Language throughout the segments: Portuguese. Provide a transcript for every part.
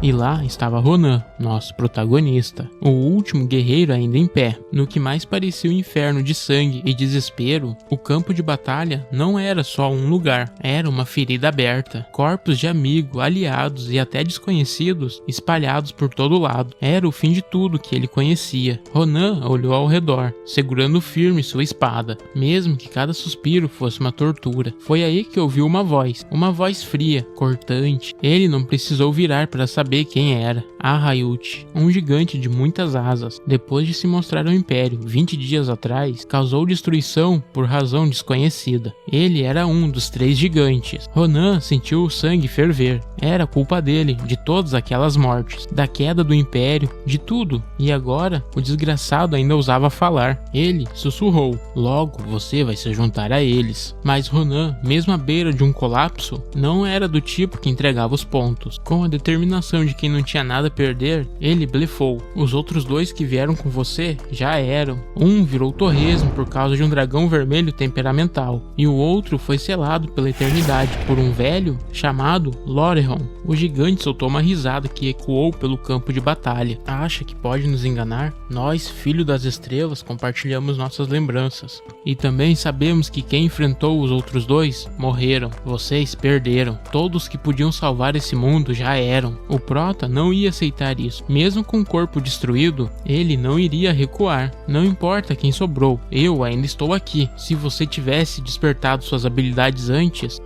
E lá estava Ronan, nosso protagonista, o último guerreiro ainda em pé. No que mais parecia um inferno de sangue e desespero, o campo de batalha não era só um lugar, era uma ferida aberta. Corpos de amigos, aliados e até desconhecidos espalhados por todo lado. Era o fim de tudo que ele conhecia. Ronan olhou ao redor, segurando firme sua espada, mesmo que cada suspiro fosse uma tortura. Foi aí que ouviu uma voz fria, cortante. Ele não precisou virar para saber quem era. Ahayut, um gigante de muitas asas, depois de se mostrar ao Império 20 dias atrás, causou destruição por razão desconhecida. Ele era um dos 3 gigantes. Ronan sentiu o sangue ferver. Era culpa dele, de todas aquelas mortes, da queda do Império, de tudo. E agora, o desgraçado ainda ousava falar. Ele sussurrou: "Logo você vai se juntar a eles." Mas Ronan, mesmo à beira de um colapso, não era do tipo que entregava os pontos. Com a determinação de quem não tinha nada a perder, ele blefou. "Os outros 2 que vieram com você já eram. Um virou torresmo por causa de um dragão vermelho temperamental, e o outro foi selado pela eternidade por um velho chamado Loreron." O gigante soltou uma risada que ecoou pelo campo de batalha. "Acha que pode nos enganar? Nós, filho das estrelas, compartilhamos nossas lembranças. E também sabemos que quem enfrentou os outros 2 morreram. Vocês perderam. Todos que podiam salvar esse mundo já eram." O Prota não ia aceitar isso. Mesmo com o corpo destruído, ele não iria recuar. "Não importa quem sobrou, eu ainda estou aqui. Se você tivesse despertado suas habilidades antes,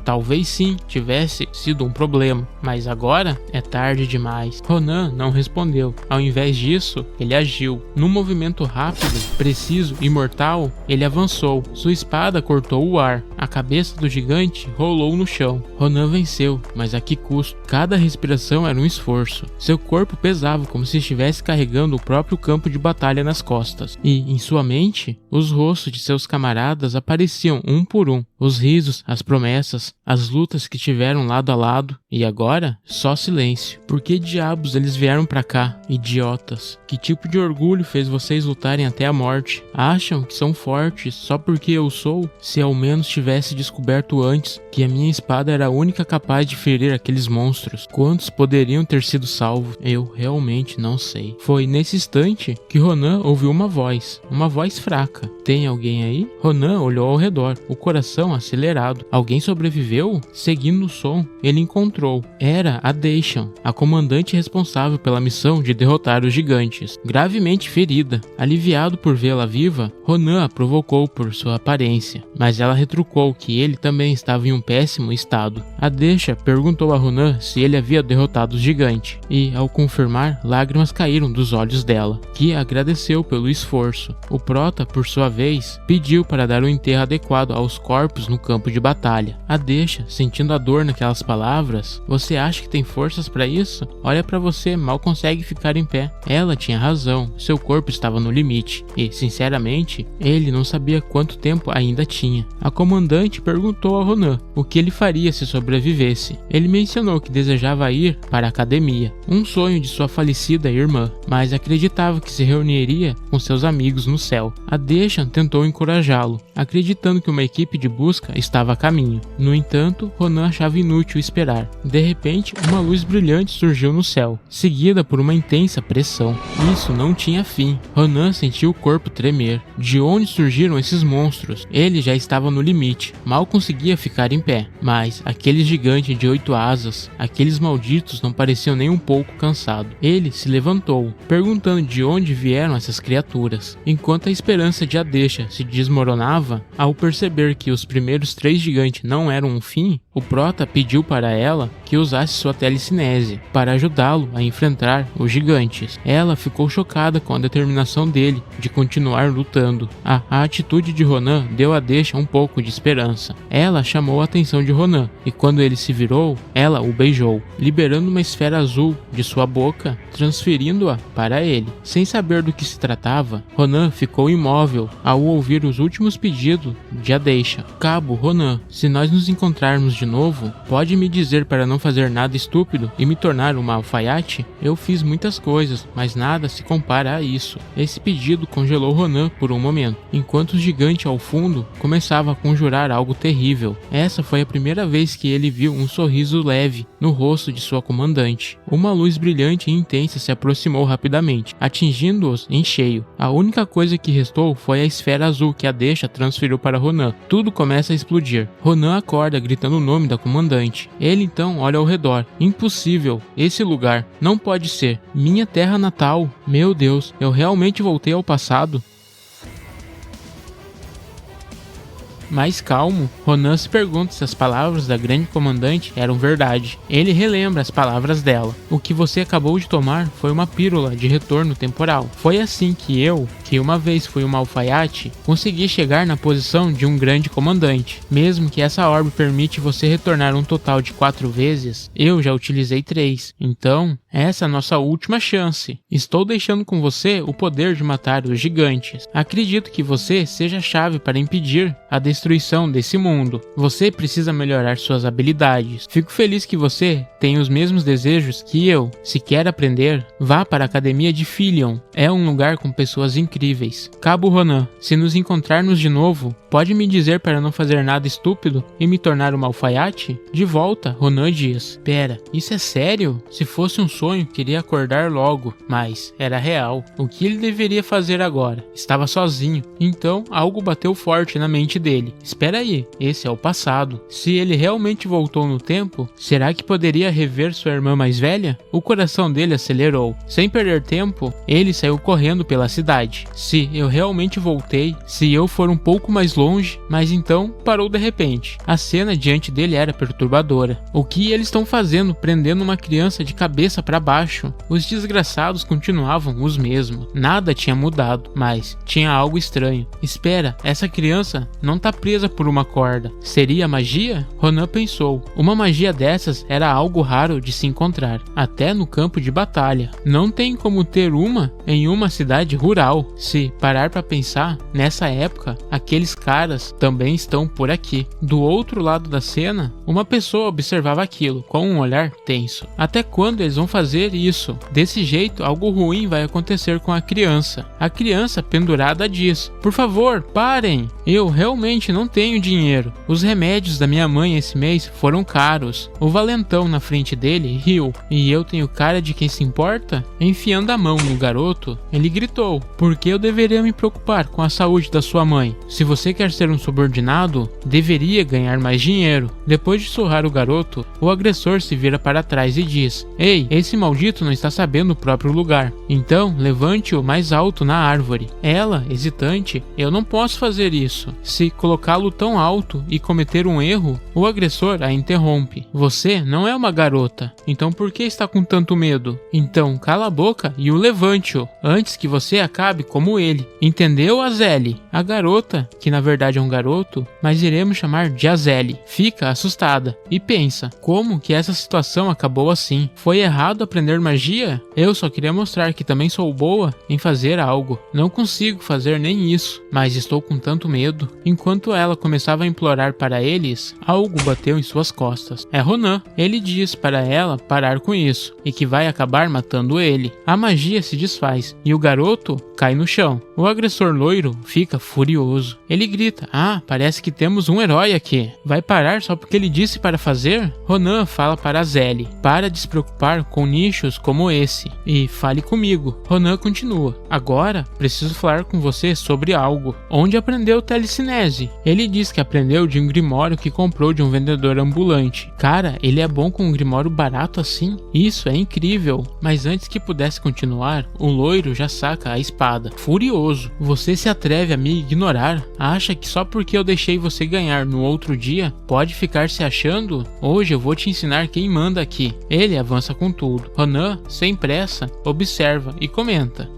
talvez sim, tivesse sido um problema. Mas agora é tarde demais." Ronan não respondeu. Ao invés disso, ele agiu. Num movimento rápido, preciso e mortal, ele avançou. Sua espada cortou o ar. A cabeça do gigante rolou no chão. Ronan venceu, mas a que custo? Cada respiração era um esforço. Seu corpo pesava como se estivesse carregando o próprio campo de batalha nas costas. E, em sua mente, os rostos de seus camaradas apareciam um por um. Os risos, as promessas, as lutas que tiveram lado a lado. E agora, só silêncio. Por que diabos eles vieram pra cá, idiotas? Que tipo de orgulho fez vocês lutarem até a morte? Acham que são fortes só porque eu sou? Se ao menos tivesse descoberto antes que a minha espada era a única capaz de ferir aqueles monstros, quantos poderiam ter sido salvos? Eu realmente não sei." Foi nesse instante que Ronan ouviu uma voz fraca. "Tem alguém aí?" Ronan olhou ao redor, o coração acelerado. Alguém sobreviveu? Seguindo o som, ele encontrou. Era a Daishan, a comandante responsável pela missão de derrotar os gigantes. Gravemente ferida, aliviado por vê-la viva, Ronan a provocou por sua aparência, mas ela retrucou que ele também estava em um péssimo estado. A Daishan perguntou a Ronan se ele havia derrotado o gigante, e, ao confirmar, lágrimas caíram dos olhos dela, que agradeceu pelo esforço. O Prota, por sua vez, pediu para dar um enterro adequado aos corpos no campo de batalha. A Daishan, sentindo a dor naquelas palavras: "Você acha que tem forças para isso? Olha para você, mal consegue ficar em pé." Ela tinha razão, seu corpo estava no limite, e, sinceramente, ele não sabia quanto tempo ainda tinha. A comandante perguntou a Ronan o que ele faria se sobrevivesse. Ele mencionou que desejava ir para a academia, um sonho de sua falecida irmã, mas acreditava que se reuniria com seus amigos no céu. A Daishan tentou encorajá-lo, acreditando que uma equipe de busca estava a caminho. No entanto, Ronan achava inútil esperar. De repente, uma luz brilhante surgiu no céu, seguida por uma intensa pressão. Isso não tinha fim. Ronan sentiu o corpo tremer. De onde surgiram esses monstros? Ele já estava no limite, mal conseguia ficar em pé. Mas aquele gigante de 8 asas, aqueles malditos não pareciam nem um pouco cansados. Ele se levantou, perguntando de onde vieram essas criaturas. Enquanto a esperança de Daishan se desmoronava, ao perceber que os primeiros 3 gigantes não eram um fim, o Prota pediu para ela que usasse sua telecinese para ajudá-lo a enfrentar os gigantes. Ela ficou chocada com a determinação dele de continuar lutando. A atitude de Ronan deu a Daishan um pouco de esperança. Ela chamou a atenção de Ronan, e quando ele se virou, ela o beijou, liberando uma esfera azul de sua boca, transferindo-a para ele. Sem saber do que se tratava, Ronan ficou imóvel ao ouvir os últimos pedidos de Daishan. "Cabo Ronan, se nós nos encontrarmos de novo, pode me dizer para não fazer nada estúpido e me tornar uma alfaiate? Eu fiz muitas coisas, mas nada se compara a isso." Esse pedido congelou Ronan por um momento, enquanto o gigante ao fundo começava a conjurar conjurar algo terrível. Essa foi a primeira vez que ele viu um sorriso leve no rosto de sua comandante. Uma luz brilhante e intensa se aproximou rapidamente, atingindo-os em cheio. A única coisa que restou foi a esfera azul que a deixa transferiu para Ronan. Tudo começa a explodir. Ronan acorda gritando o nome da comandante. Ele então olha ao redor. Impossível. Esse lugar não pode ser. Minha terra natal. Meu Deus, eu realmente voltei ao passado? Mais calmo, Ronan se pergunta se as palavras da grande comandante eram verdade. Ele relembra as palavras dela. O que você acabou de tomar foi uma pílula de retorno temporal. Foi assim que eu, que uma vez fui uma alfaiate, consegui chegar na posição de um grande comandante. Mesmo que essa orbe permite você retornar um total de 4 vezes, eu já utilizei 3. Então, essa é a nossa última chance. Estou deixando com você o poder de matar os gigantes. Acredito que você seja a chave para impedir a destruição desse mundo. Você precisa melhorar suas habilidades. Fico feliz que você tenha os mesmos desejos que eu. Se quer aprender, vá para a Academia de Filion. É um lugar com pessoas incríveis. Cabo Ronan, se nos encontrarmos de novo, pode me dizer para não fazer nada estúpido e me tornar uma alfaiate? De volta, Ronan diz: Pera, isso é sério? Se fosse um sonho, queria acordar logo, mas era real. O que ele deveria fazer agora? Estava sozinho, então algo bateu forte na mente dele. Espera aí, esse é o passado. Se ele realmente voltou no tempo, será que poderia rever sua irmã mais velha? O coração dele acelerou. Sem perder tempo, ele saiu correndo pela cidade. Se eu realmente voltei, se eu for um pouco mais longe, mas então parou de repente. A cena diante dele era perturbadora. O que eles estão fazendo prendendo uma criança de cabeça para baixo? Os desgraçados continuavam os mesmos. Nada tinha mudado, mas tinha algo estranho. Espera, essa criança não tá presa por uma corda. Seria magia? Ronan pensou. Uma magia dessas era algo raro de se encontrar, até no campo de batalha. Não tem como ter uma em uma cidade rural. Se parar para pensar, nessa época, aqueles caras também estão por aqui. Do outro lado da cena, uma pessoa observava aquilo com um olhar tenso. Até quando eles vão fazer isso? Desse jeito, algo ruim vai acontecer com a criança. A criança pendurada diz: Por favor, parem! Eu realmente não tenho dinheiro. Os remédios da minha mãe esse mês foram caros. O valentão na frente dele riu. E eu tenho cara de quem se importa? Enfiando a mão no garoto, ele gritou: Por que eu deveria me preocupar com a saúde da sua mãe? Se você quer ser um subordinado, deveria ganhar mais dinheiro. Depois de surrar o garoto, o agressor se vira para trás e diz: Ei, esse maldito não está sabendo o próprio lugar. Então, levante-o mais alto na árvore. Ela, hesitante: Eu não posso fazer isso. Se colocá-lo tão alto e cometer um erro, o agressor a interrompe. Você não é uma garota, então por que está com tanto medo? Então cala a boca e o levante-o, antes que você acabe como ele. Entendeu, Azelle? A garota, que na verdade é um garoto, mas iremos chamar de Azelle, fica assustada e pensa: como que essa situação acabou assim? Foi errado aprender magia? Eu só queria mostrar que também sou boa em fazer algo. Não consigo fazer nem isso, mas estou com tanto medo. Enquanto ela começava a implorar para eles, algo bateu em suas costas. É Ronan. Ele diz para ela parar com isso e que vai acabar matando ele. A magia se desfaz e o garoto cai no chão. O agressor loiro fica furioso. Ele grita: parece que temos um herói aqui. Vai parar só porque ele disse para fazer? Ronan fala para Azelle: Para de se preocupar com nichos como esse e fale comigo. Ronan continua: Agora preciso falar com você sobre algo. Onde aprendeu telecinese? Ele diz que aprendeu de um grimório que comprou de um vendedor ambulante. Cara, ele é bom com um grimório barato assim? Isso é incrível. Mas antes que pudesse continuar, o loiro já saca a espada. Furioso: Você se atreve a me ignorar? Acha que só porque eu deixei você ganhar no outro dia, pode ficar se achando? Hoje eu vou te ensinar quem manda aqui. Ele avança com tudo. Ronan, sem pressa, observa e comenta: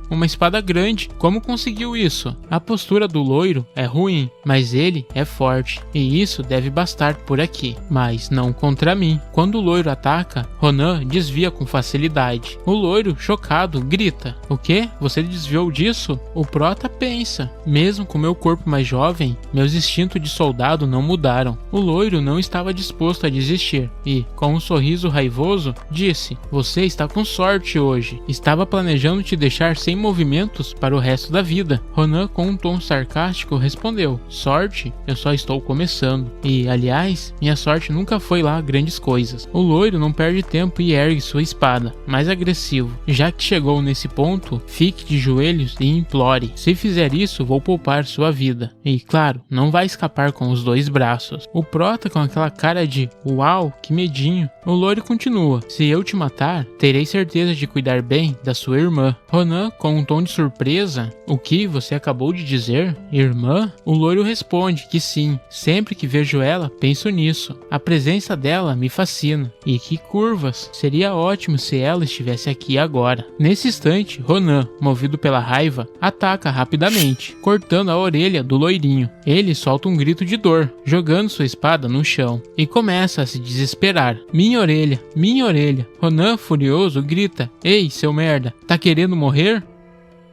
Uma espada grande. Como conseguiu isso? A postura do loiro é ruim, mas ele é forte, e isso deve bastar por aqui, mas não contra mim. Quando o loiro ataca, Ronan desvia com facilidade. O loiro, chocado, grita: O quê? Você desviou disso? O prota pensa: Mesmo com meu corpo mais jovem, meus instintos de soldado não mudaram. O loiro não estava disposto a desistir e, com um sorriso raivoso, disse: "Você está com sorte hoje. Estava planejando te deixar sem movimentos para o resto da vida." Ronan, com um tom sarcástico, respondeu: "Sorte? Eu só estou começando. E, aliás, minha sorte nunca foi lá grandes coisas." O loiro não perde tempo e ergue sua espada, mais agressivo. "Já que chegou nesse ponto, fique de joelhos e implore. Se fizer isso, vou poupar sua vida. E, claro, não vai escapar com os 2 braços." O prota, com aquela cara de "Uau, que medinho." O loiro continua: "Se eu te matar, terei certeza de cuidar bem da sua irmã." Ronan, com um tom de surpresa: "O que você acabou de dizer? Irmã?" O loiro responde que sim. "Sempre que vejo ela, penso nisso. A presença dela me fascina. E que curvas! Seria ótimo se ela estivesse aqui agora." Nesse instante, Ronan, movido pela raiva, ataca rapidamente, cortando a orelha do loirinho. Ele solta um grito de dor, jogando sua espada no chão, e começa a se desesperar. Minha orelha, minha orelha." Ronan, furioso, grita: "Ei, seu merda, tá querendo morrer?"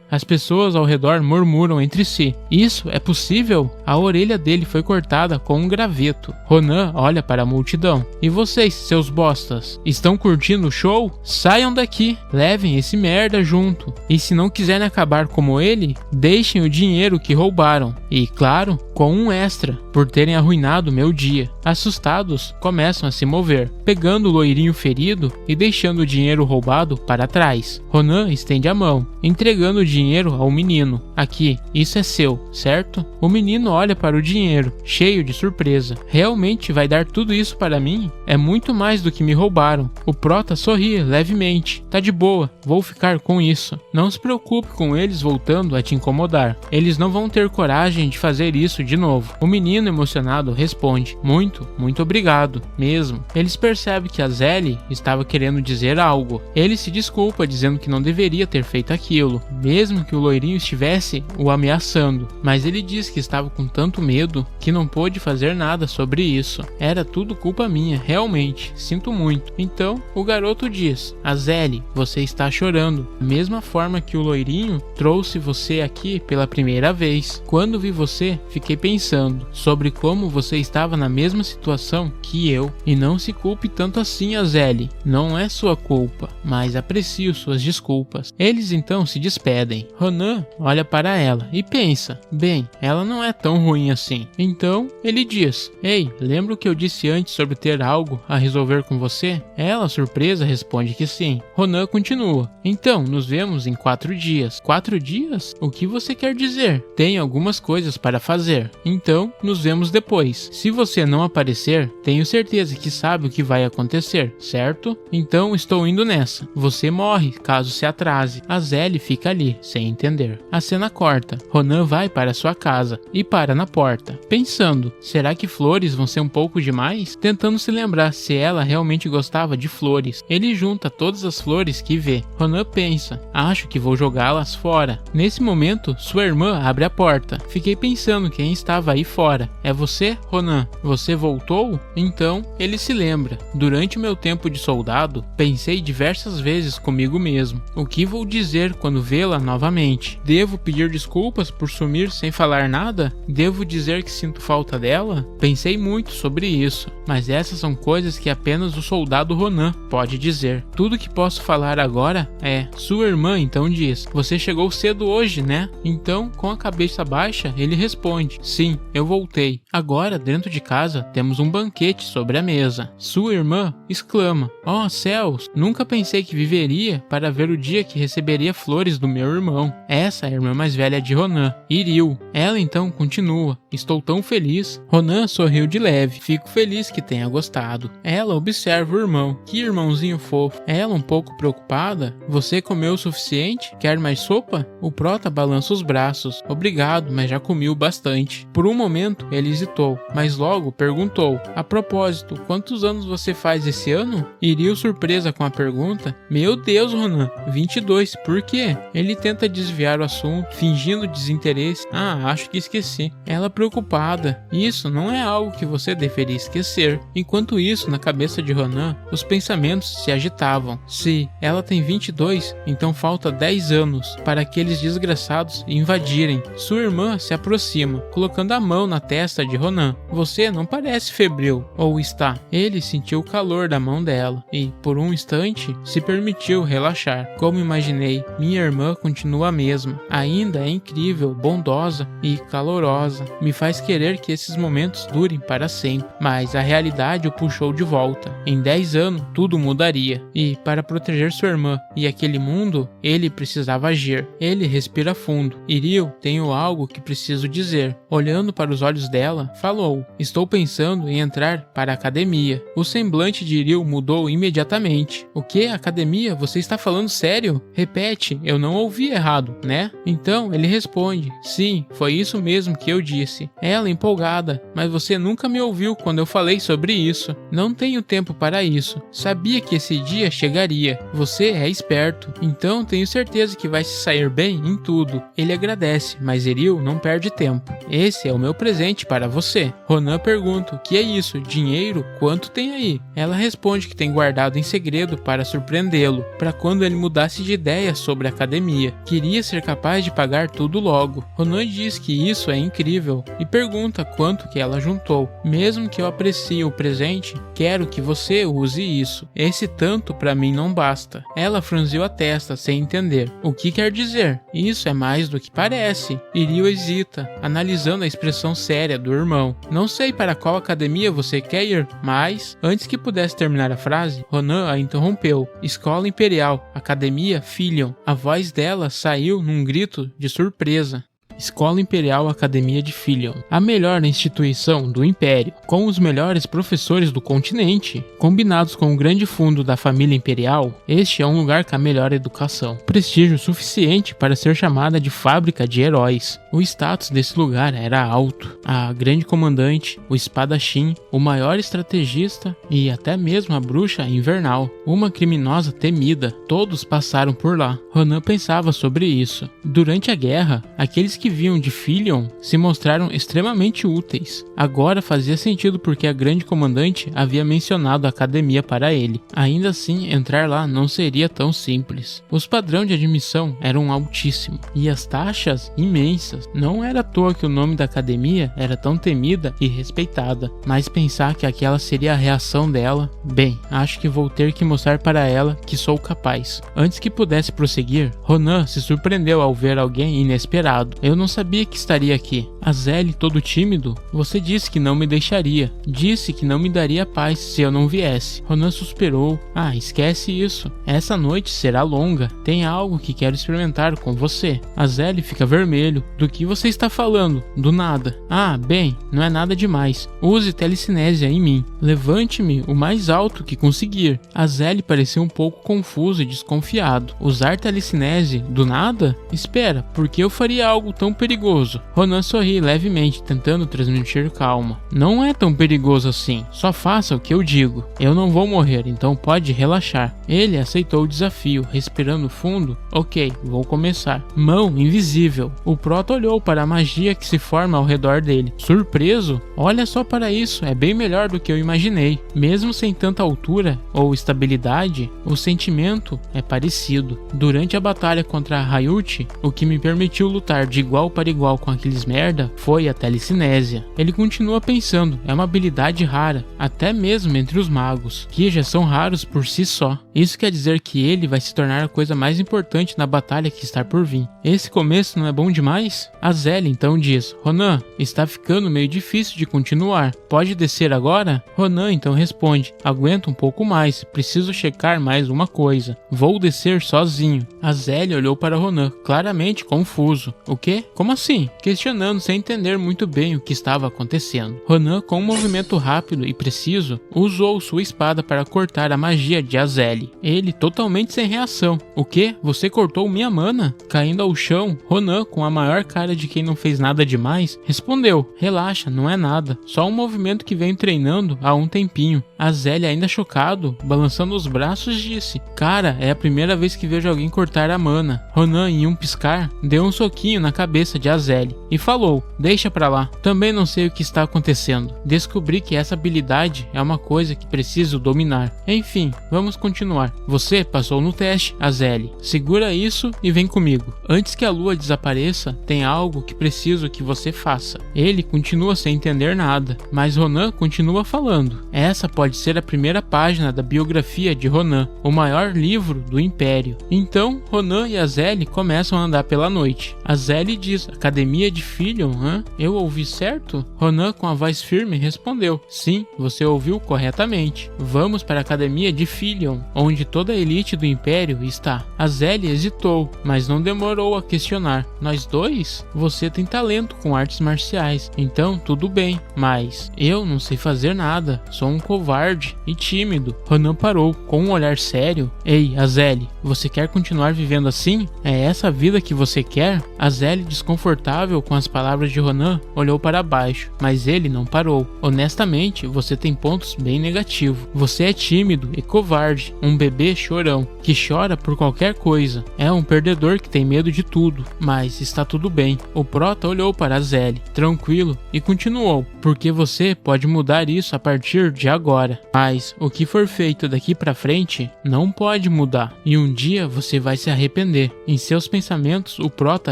As pessoas ao redor murmuram entre si: "Isso é possível?" A orelha dele foi cortada com um graveto. Ronan olha para a multidão: "E vocês, seus bostas, estão curtindo o show? Saiam daqui, levem esse merda junto. E se não quiserem acabar como ele, deixem o dinheiro que roubaram. E, claro, com um extra, por terem arruinado meu dia." Assustados, começam a se mover, pegando o loirinho ferido e deixando o dinheiro roubado para trás. Ronan estende a mão, entregando o dinheiro ao menino. "Aqui, isso é seu, certo?" O menino olha para o dinheiro, cheio de surpresa. "Realmente vai dar tudo isso para mim? É muito mais do que me roubaram." O prota sorri levemente: "Tá de boa, vou ficar com isso. Não se preocupe com eles voltando a te incomodar. Eles não vão ter coragem de fazer isso de novo." O menino, emocionado, responde: Muito obrigado, mesmo." Eles percebem que a Zélie estava querendo dizer algo. Ele se desculpa, dizendo que não deveria ter feito aquilo, mesmo que o loirinho estivesse o ameaçando. Mas ele diz que estava com tanto medo que não pôde fazer nada sobre isso. "Era tudo culpa minha, realmente. Sinto muito." Então, o garoto diz: "A Zélie, você está chorando. Da mesma forma que o loirinho trouxe você aqui pela primeira vez. Quando vi você, fiquei pensando sobre como você estava na mesma situação que eu. E não se culpe tanto assim, a Zélie. Não é sua culpa, mas aprecio suas desculpas." Eles então se despedem. Ronan olha para ela e pensa: bem, ela não é tão ruim assim. Então ele diz: "Ei, lembra o que eu disse antes sobre ter algo a resolver com você?" Ela, surpresa, responde que sim. Ronan continua: "Então, nos vemos em 4 dias." 4 dias? O que você quer dizer? "Tenho algumas coisas para fazer. Então, nos vemos depois. Se você não aparecer, tenho certeza que sabe o que vai acontecer, certo? Então, estou indo nessa. Você morre caso se atrase." A Zélie fica ali, sem entender. A cena corta. Ronan vai para sua casa e para na porta, pensando: será que flores vão ser um pouco demais? Tentando se lembrar se ela realmente gostava de flores. Ele junta todas as flores que vê. Ronan pensa: acho que vou jogá-las fora. Nesse momento, sua irmã abre a porta. Fiquei pensando quem estava aí fora. "É você, Ronan? Você voltou?" Então, ele se lembra: durante o meu tempo de soldado, pensei diversas vezes comigo mesmo: o que vou dizer quando vê-la novamente? Devo pedir desculpas por sumir sem falar nada? Devo dizer que sinto falta dela? Pensei muito sobre isso, mas essas são coisas que apenas o soldado Ronan pode dizer. Tudo que posso falar agora é: sua irmã então diz: você chegou cedo hoje, né? Então, com a cabeça baixa, ele responde: sim, eu voltei. Agora, dentro de casa, temos um banquete sobre a mesa. Sua irmã exclama: oh céus, nunca pensei que viveria para ver o dia que receberia flores do meu irmão. Essa é a irmã mais velha de Ronan, Iril. Ela então continua: estou tão feliz. Ronan sorriu de leve: fico feliz que tenha gostado. Ela observa o irmão: que irmãozinho fofo. Ela, um pouco preocupada: você comeu o suficiente? Quer mais sopa? O prota balança os braços: obrigado, mas já comi o bastante. Por um momento ele hesitou, mas logo perguntou: a propósito, quantos anos você faz esse ano? Iril, surpresa com a pergunta: meu Deus, Ronan, 22, por quê? Ele tenta desviar o assunto, fingindo desinteresse: acho que esqueci. Ela, preocupada. Isso não é algo que você deveria esquecer. Enquanto isso, na cabeça de Ronan, os pensamentos se agitavam. Se ela tem 22, então falta 10 anos para aqueles desgraçados invadirem. Sua irmã se aproxima, colocando a mão na testa de Ronan. Você não parece febril, ou está? Ele sentiu o calor da mão dela e, por um instante, se permitiu relaxar. Como imaginei, minha irmã continua a mesma. Ainda é incrível, bondosa e calorosa. Me faz querer que esses momentos durem para sempre. Mas a realidade o puxou de volta. Em 10 anos, tudo mudaria. E, para proteger sua irmã e aquele mundo, ele precisava agir. Ele respira fundo. Iriel, tenho algo que preciso dizer. Olhando para os olhos dela, falou: estou pensando em entrar para a academia. O semblante de Iriel mudou imediatamente. O que? Academia? Você está falando sério? Repete, eu não ouvi errado, né? Então ele responde: sim, foi isso mesmo que eu disse. Ela empolgada: mas você nunca me ouviu quando eu falei sobre isso. Não tenho tempo para isso. Sabia que esse dia chegaria. Você é esperto, então tenho certeza que vai se sair bem em tudo. Ele agradece, mas Iriel não perde tempo. Esse é o meu presente para você. Ronan pergunta: o que é isso? Dinheiro? Quanto tem aí? Ela responde que tem guardado em segredo para surpreendê-lo, para quando ele mudasse de ideia sobre a academia. Queria ser capaz de pagar tudo logo. Ronan diz que isso é incrível e pergunta quanto que ela juntou. Mesmo que eu aprecie o presente, quero que você use isso. Esse tanto para mim não basta. Ela franziu a testa sem entender. O que quer dizer? Isso é mais do que parece. Iriel hesita, analisando a expressão séria do irmão. Não sei para qual academia você quer ir, mas... Antes que pudesse terminar a frase, Ronan a interrompeu. Escola Imperial, Academia Filion. A voz dela saiu num grito de surpresa. Escola Imperial Academia de Filion, a melhor instituição do Império, com os melhores professores do continente. Combinados com o grande fundo da família imperial, este é um lugar com a melhor educação. Prestígio suficiente para ser chamada de fábrica de heróis. O status desse lugar era alto. A grande comandante, o espadachim, o maior estrategista e até mesmo a bruxa invernal, uma criminosa temida, todos passaram por lá. Ronan pensava sobre isso. Durante a guerra, aqueles que vinham de Filion se mostraram extremamente úteis. Agora fazia sentido porque a grande comandante havia mencionado a academia para ele. Ainda assim, entrar lá não seria tão simples. Os padrões de admissão eram altíssimos e as taxas imensas. Não era à toa que o nome da academia era tão temida e respeitada, mas pensar que aquela seria a reação dela, bem, acho que vou ter que mostrar para ela que sou capaz. Antes que pudesse prosseguir, Ronan se surpreendeu ao ver alguém inesperado. Eu não sabia que estaria aqui. Azel, todo tímido, você disse que não me deixaria. Disse que não me daria paz se eu não viesse. Ronan suspirou. Esquece isso. Essa noite será longa. Tem algo que quero experimentar com você. Azel fica vermelho. Do que você está falando? Do nada. Bem, não é nada demais. Use telecinésia em mim. Levante-me o mais alto que conseguir. Azel pareceu um pouco confuso e desconfiado. Usar telecinese do nada? Espera, por que eu faria algo tão perigoso? Ronan sorri levemente, tentando transmitir calma. Não é tão perigoso assim. Só faça o que eu digo. Eu não vou morrer, então pode relaxar. Ele aceitou o desafio, respirando fundo. Ok, vou começar. Mão invisível. O Proto olhou para a magia que se forma ao redor dele. Surpreso? Olha só para isso, é bem melhor do que eu imaginei. Mesmo sem tanta altura ou estabilidade, o sentimento é parecido. Durante a batalha contra a Hayut, o que me permitiu lutar de igual para igual com aqueles merda foi a telecinésia. Ele continua pensando, é uma habilidade rara, até mesmo entre os magos, que já são raros por si só. Isso quer dizer que ele vai se tornar a coisa mais importante na batalha que está por vir. Esse começo não é bom demais? Azel então diz: Ronan, está ficando meio difícil de continuar. Pode descer agora? Ronan então responde: aguenta um pouco mais, preciso checar mais uma coisa. Vou descer sozinho. Azel olhou para Ronan, claramente confuso. O quê? Como assim? Questionando sem entender muito bem o que estava acontecendo. Ronan, com um movimento rápido e preciso, usou sua espada para cortar a magia de Azel. Ele totalmente sem reação. O quê? Você cortou minha mana? Caindo ao chão, Ronan, com a maior cara de quem não fez nada demais, respondeu: relaxa, não é nada. Só um movimento que venho treinando há um tempinho. Azel, ainda chocado, balançando os braços, disse: cara, é a primeira vez que vejo alguém cortar a mana. Ronan, em um piscar, deu um soquinho na cabeça cabeça de Azelle e falou: deixa pra lá, também não sei o que está acontecendo. Descobri que essa habilidade é uma coisa que preciso dominar. Enfim, vamos continuar. Você passou no teste, Azelle. Segura isso e vem comigo. Antes que a lua desapareça, tem algo que preciso que você faça. Ele continua sem entender nada, mas Ronan continua falando. Essa pode ser a primeira página da biografia de Ronan, o maior livro do Império. Então, Ronan e Azelle começam a andar pela noite. Azelle diz: Academia de Filion, hã? Eu ouvi certo? Ronan, com a voz firme, respondeu: sim, você ouviu corretamente. Vamos para a Academia de Filion, onde toda a elite do Império está. Azelle hesitou, mas não demorou a questionar. Nós dois? Você tem talento com artes marciais, então tudo bem, mas eu não sei fazer nada, sou um covarde e tímido. Ronan parou, com um olhar sério. Ei, Azelle, você quer continuar vivendo assim? É essa a vida que você quer? Azelle, desconfortável com as palavras de Ronan, olhou para baixo, mas ele não parou. Honestamente, você tem pontos bem negativos. Você é tímido e covarde, um bebê chorão, que chora por qualquer coisa. É um perdedor que tem medo de tudo, mas está tudo bem. O prota olhou para Azelle, tranquilo, e continuou: porque você pode mudar isso a partir de agora, mas o que for feito daqui pra frente não pode mudar, e um dia você vai se arrepender. Em seus pensamentos, o prota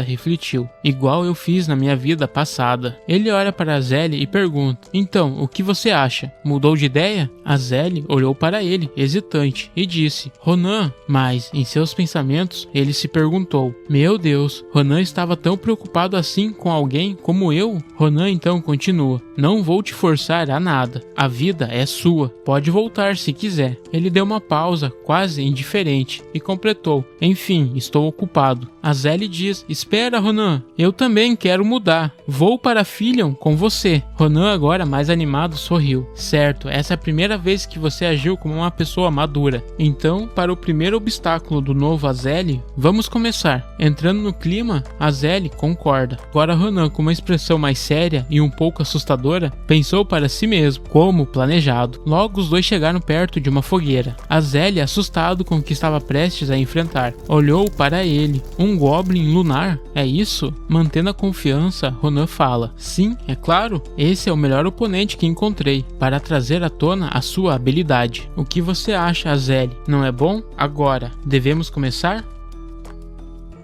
refletiu: igual eu fiz na minha vida passada. Ele olha para Azelle e pergunta: então, o que você acha? Mudou de ideia? Azelle olhou para ele, hesitante, e disse: Ronan. Mas, em seus pensamentos, ele se perguntou: meu Deus, Ronan estava tão preocupado assim com alguém como eu? Ronan então continua: não vou te forçar a nada. A vida é sua. Pode voltar se quiser. Ele deu uma pausa, quase indiferente, e completou: enfim, estou ocupado. Azelle diz: espera, Ronan. Eu também quero mudar. Vou para Filion com você. Ronan, agora mais animado, sorriu. Certo, essa é a primeira vez que você agiu como uma pessoa madura. Então, para o primeiro obstáculo do novo Azelle, vamos começar. Entrando no clima, Azelle concorda. Agora Ronan, com uma expressão mais séria e um pouco assustadora, pensou para si mesmo, como planejado. Logo os dois chegaram perto de uma fogueira. Azelle, assustado com o que estava prestes a enfrentar, olhou para ele. Um Goblin lunar? É isso? Mantendo a confiança, Ronan fala: sim, é claro. Esse é o melhor oponente que encontrei para trazer à tona a sua habilidade. O que você acha, Azelle? Não é bom? Agora, devemos começar?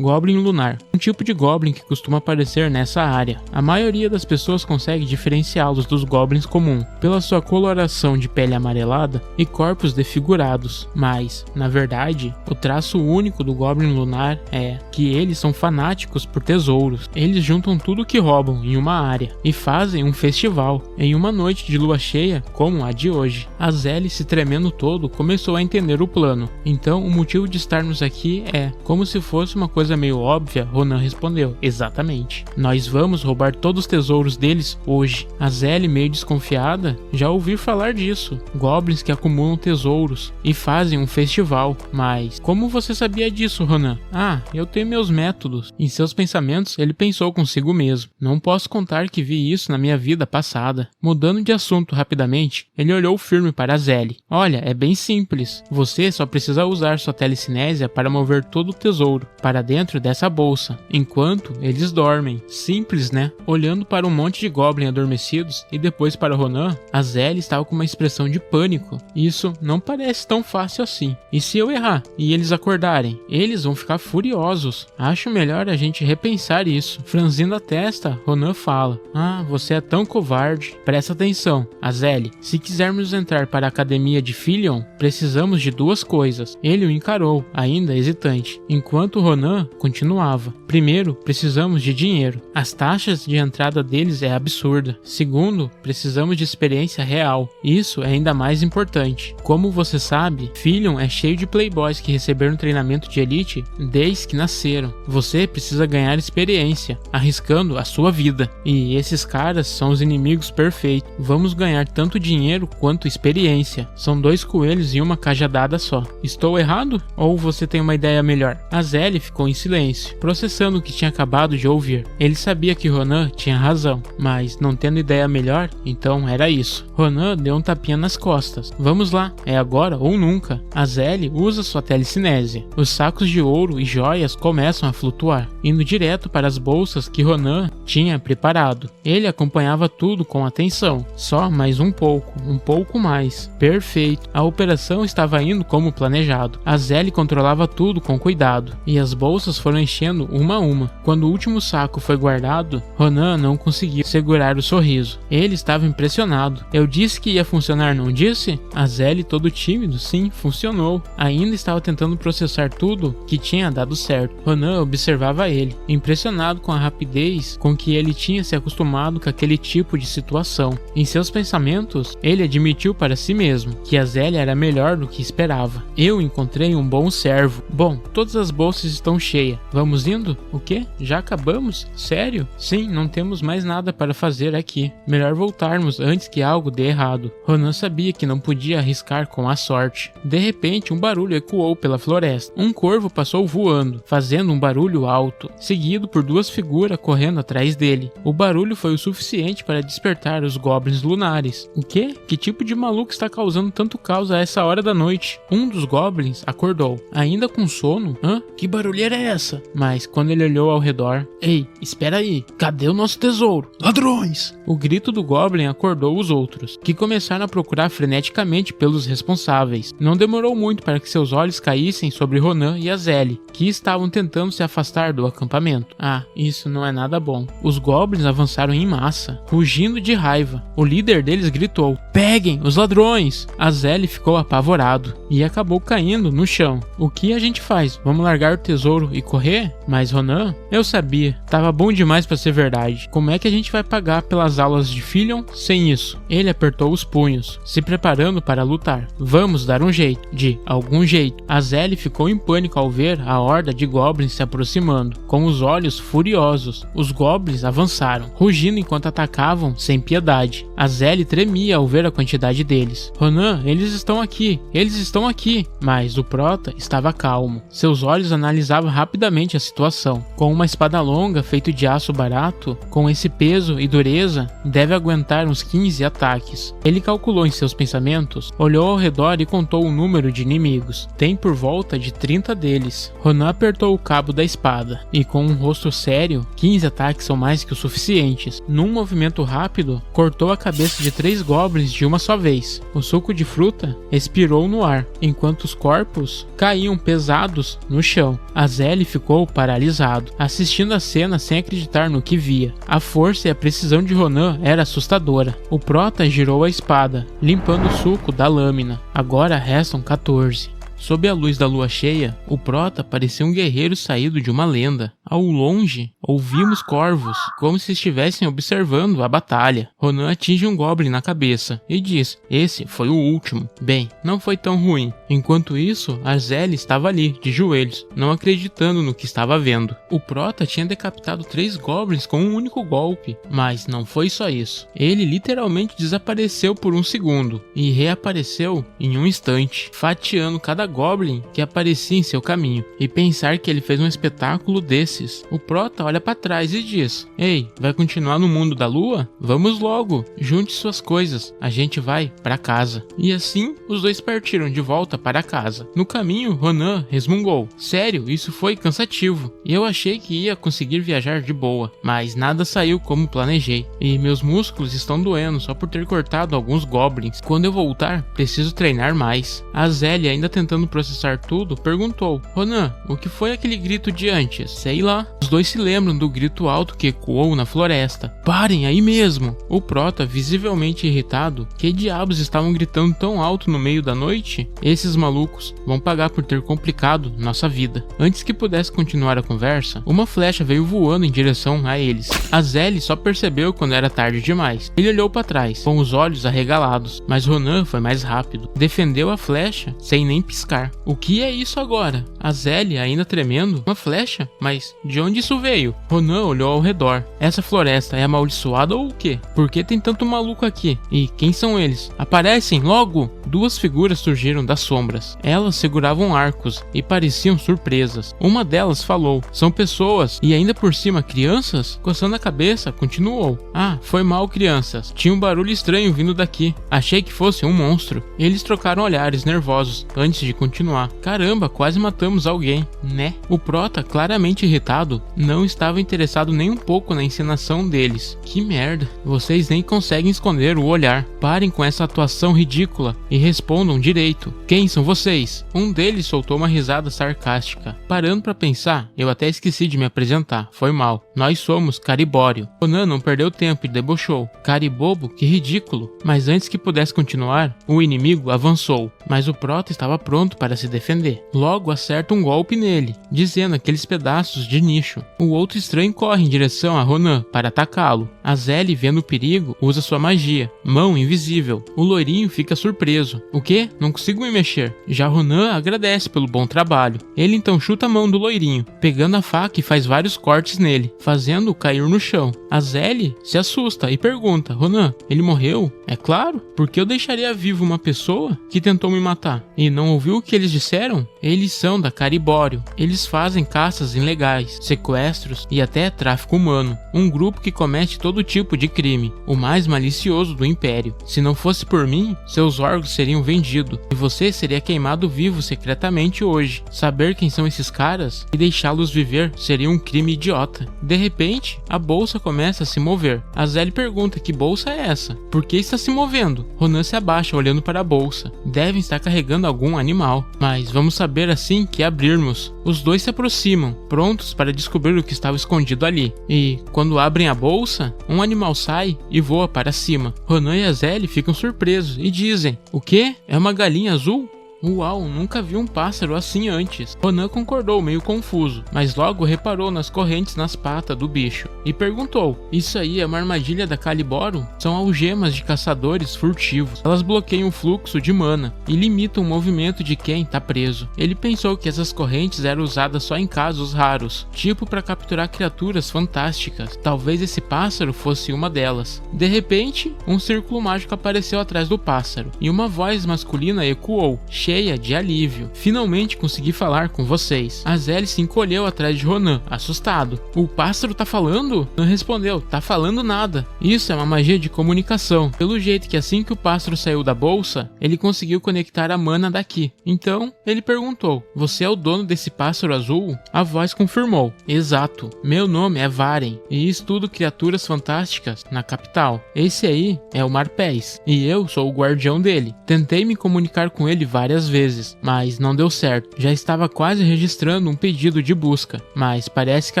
Goblin lunar, um tipo de goblin que costuma aparecer nessa área. A maioria das pessoas consegue diferenciá-los dos goblins comuns pela sua coloração de pele amarelada e corpos desfigurados, mas, na verdade, o traço único do goblin lunar é que eles são fanáticos por tesouros. Eles juntam tudo que roubam em uma área e fazem um festival em uma noite de lua cheia como a de hoje. Azelle, se tremendo todo, começou a entender o plano. Então, o motivo de estarmos aqui é como se fosse uma coisa meio óbvia. Ronan respondeu: exatamente. Nós vamos roubar todos os tesouros deles hoje. Azelle, meio desconfiada, já ouviu falar disso. Goblins que acumulam tesouros e fazem um festival. Mas como você sabia disso, Ronan? Ah, eu tenho meus métodos. Em seus pensamentos, ele pensou consigo mesmo: não posso contar que vi isso na minha vida passada. Mudando de assunto rapidamente, ele olhou firme para Azelle. Olha, é bem simples. Você só precisa usar sua telecinésia para mover todo o tesouro para dentro dessa bolsa, enquanto eles dormem. Simples, né? Olhando para um monte de goblin adormecidos e depois para Ronan, Azelle estava com uma expressão de pânico. Isso não parece tão fácil assim. E se eu errar e eles acordarem? Eles vão ficar furiosos. Acho melhor a gente repensar isso. Franzindo a testa, Ronan fala: ah, você é tão covarde. Presta atenção, Azelle. Se quisermos entrar para a Academia de Filion, precisamos de duas coisas. Ele o encarou, ainda hesitante, enquanto Ronan continuava: primeiro, precisamos de dinheiro. As taxas de entrada deles é absurda. Segundo, precisamos de experiência real. Isso é ainda mais importante. Como você sabe, Filion é cheio de playboys que receberam treinamento de elite desde que nasceram. Você precisa ganhar experiência, arriscando a sua vida. E esses caras são os inimigos perfeitos. Vamos ganhar tanto dinheiro quanto experiência. São dois coelhos em uma cajadada só. Estou errado? Ou você tem uma ideia melhor? Azelle ficou em silêncio, processando pensando no que tinha acabado de ouvir. Ele sabia que Ronan tinha razão, mas não tendo ideia melhor, então era isso. Ronan deu um tapinha nas costas. Vamos lá, é agora ou nunca. Azelle usa sua telecinésia. Os sacos de ouro e joias começam a flutuar, indo direto para as bolsas que Ronan tinha preparado. Ele acompanhava tudo com atenção. Só mais um pouco mais. Perfeito. A operação estava indo como planejado. Azelle controlava tudo com cuidado, e as bolsas foram enchendo uma a uma. Quando o último saco foi guardado, Ronan não conseguiu segurar o sorriso. Ele estava impressionado. Eu disse que ia funcionar, não disse? Azelle, todo tímido, sim, funcionou. Ainda estava tentando processar tudo que tinha dado certo. Ronan observava ele, impressionado com a rapidez com que ele tinha se acostumado com aquele tipo de situação. Em seus pensamentos, ele admitiu para si mesmo que Azelle era melhor do que esperava. Eu encontrei um bom servo. Bom, todas as bolsas estão cheias. Vamos indo? O quê? Já acabamos? Sério? Sim, não temos mais nada para fazer aqui. Melhor voltarmos antes que algo dê errado. Ronan sabia que não podia arriscar com a sorte. De repente, um barulho ecoou pela floresta. Um corvo passou voando, fazendo um barulho alto, seguido por duas figuras correndo atrás dele. O barulho foi o suficiente para despertar os goblins lunares. O quê? Que tipo de maluco está causando tanto caos a essa hora da noite? Um dos goblins acordou, ainda com sono. Que barulheira é essa? Mas quando ele olhou ao redor... Ei, espera aí, cadê o nosso tesouro? Ladrões! O grito do goblin acordou os outros, que começaram a procurar freneticamente pelos responsáveis. Não demorou muito para que seus olhos caíssem sobre Ronan e Azelle, que estavam tentando se afastar do acampamento. Isso não é nada bom. Os goblins avançaram em massa, rugindo de raiva. O líder deles gritou: "Peguem os ladrões!" Azelle ficou apavorado e acabou caindo no chão. O que a gente faz? Vamos largar o tesouro e correr? Mas Ronan, eu sabia, tava bom demais para ser verdade. Como é que a gente vai pagar pelas aulas de Filion sem isso? Ele apertou os punhos, se preparando para lutar. Vamos dar um jeito, de algum jeito. Azelle ficou em pânico ao ver a horda de goblins se aproximando, com os olhos furiosos. Os goblins avançaram, rugindo enquanto atacavam sem piedade. Azelle tremia ao ver a quantidade deles. Ronan, eles estão aqui, mas o prota estava calmo. Seus olhos analisavam rapidamente a situação. Com uma espada longa feita de aço barato, com esse peso e dureza, deve aguentar uns 15 ataques. Ele calculou em seus pensamentos, olhou ao redor e contou o número de inimigos. Tem por volta de 30 deles. Ronan apertou o cabo da espada, e com um rosto sério, 15 ataques são mais que o suficientes. Num movimento rápido, cortou a cabeça de 3 goblins de uma só vez. O suco de fruta expirou no ar, enquanto os corpos caíam pesados no chão. Azelle ficou paralisado, assistindo a cena sem acreditar no que via. A força e a precisão de Ronan era assustadora. O prota girou a espada, limpando o suco da lâmina. Agora restam 14. Sob a luz da lua cheia, o prota parecia um guerreiro saído de uma lenda. Ao longe, ouvimos corvos, como se estivessem observando a batalha. Ronan atinge um goblin na cabeça e diz: "Esse foi o último." Bem, não foi tão ruim. Enquanto isso, Azelle estava ali, de joelhos, não acreditando no que estava vendo. O prota tinha decapitado 3 goblins com um único golpe, mas não foi só isso. Ele literalmente desapareceu por um segundo e reapareceu em um instante, fatiando cada goblin que aparecia em seu caminho. E pensar que ele fez um espetáculo desses. O prota olha para trás e diz: "Ei, vai continuar no mundo da lua? Vamos logo, junte suas coisas, a gente vai para casa." E assim, os dois partiram de volta para casa. No caminho, Ronan resmungou: "Sério, isso foi cansativo. Eu achei que ia conseguir viajar de boa, mas nada saiu como planejei. E meus músculos estão doendo só por ter cortado alguns goblins. Quando eu voltar, preciso treinar mais." Azelle, ainda tentando processar tudo, perguntou: "Ronan, o que foi aquele grito de antes?" "Sei lá." Os dois se lembram do grito alto que ecoou na floresta. "Parem aí mesmo!" O prota, visivelmente irritado, que diabos estavam gritando tão alto no meio da noite? Esses malucos vão pagar por ter complicado nossa vida. Antes que pudesse continuar a conversa, uma flecha veio voando em direção a eles. Azelle só percebeu quando era tarde demais. Ele olhou para trás, com os olhos arregalados, mas Ronan foi mais rápido. Defendeu a flecha sem nem piscar. piscar. O que é isso agora? Azelie, ainda tremendo. Uma flecha? Mas de onde isso veio? Ronan olhou ao redor. Essa floresta é amaldiçoada ou o quê? Por que tem tanto maluco aqui? E quem são eles? Aparecem logo! Duas figuras surgiram das sombras. Elas seguravam arcos e pareciam surpresas. Uma delas falou: são pessoas e ainda por cima crianças? Coçando a cabeça, continuou: ah, foi mal, crianças. Tinha um barulho estranho vindo daqui. Achei que fosse um monstro. Eles trocaram olhares nervosos antes de continuar. Caramba, quase matamos alguém, né? O prota, claramente irritado, não estava interessado nem um pouco na encenação deles. Que merda. Vocês nem conseguem esconder o olhar. Parem com essa atuação ridícula e respondam direito. Quem são vocês? Um deles soltou uma risada sarcástica. Parando pra pensar, eu até esqueci de me apresentar. Foi mal. Nós somos Caribório. Ronan não perdeu tempo e debochou. Caribobo? Que ridículo. Mas antes que pudesse continuar, o inimigo avançou. Mas o prota estava pronto para se defender. Logo acerta um golpe nele, dizendo aqueles pedaços de nicho. O outro estranho corre em direção a Ronan para atacá-lo. Azelie, vendo o perigo, usa sua magia, mão invisível. O loirinho fica surpreso. O quê? Não consigo me mexer. Já Ronan agradece pelo bom trabalho. Ele então chuta a mão do loirinho, pegando a faca e faz vários cortes nele, fazendo-o cair no chão. Azelie se assusta e pergunta: Ronan, ele morreu? É claro, porque eu deixaria vivo uma pessoa que tentou me matar. E não ouviu o que eles disseram? Eles são da Caribório. Eles fazem caças ilegais, sequestros e até tráfico humano. Um grupo que comete todo tipo de crime, o mais malicioso do Império. Se não fosse por mim, seus órgãos seriam vendidos e você seria queimado vivo secretamente hoje. Saber quem são esses caras e deixá-los viver seria um crime idiota. De repente, a bolsa começa a se mover. Azelie pergunta: que bolsa é essa? Por que está se movendo? Ronan se abaixa olhando para a bolsa. Devem estar carregando algum animal, mas vamos saber assim que abrirmos. Os dois se aproximam, prontos para descobrir o que estava escondido ali. E, quando abrem a bolsa, um animal sai e voa para cima. Ronan e Azelie ficam surpresos e dizem: o quê? É uma galinha azul? Uau, nunca vi um pássaro assim antes. Ronan concordou, meio confuso, mas logo reparou nas correntes nas patas do bicho e perguntou: isso aí é uma armadilha da Caribório? São algemas de caçadores furtivos. Elas bloqueiam o fluxo de mana e limitam o movimento de quem está preso. Ele pensou que essas correntes eram usadas só em casos raros, tipo para capturar criaturas fantásticas. Talvez esse pássaro fosse uma delas. De repente, um círculo mágico apareceu atrás do pássaro e uma voz masculina ecoou, cheia de alívio. Finalmente consegui falar com vocês. Azelie se encolheu atrás de Ronan, assustado. O pássaro tá falando? Não respondeu, tá falando nada. Isso é uma magia de comunicação. Pelo jeito que assim que o pássaro saiu da bolsa, ele conseguiu conectar a mana daqui. Então, ele perguntou: você é o dono desse pássaro azul? A voz confirmou: exato. Meu nome é Varen e estudo criaturas fantásticas na capital. Esse aí é o Marpés e eu sou o guardião dele. Tentei me comunicar com ele várias vezes, mas não deu certo. Já estava quase registrando um pedido de busca, mas parece que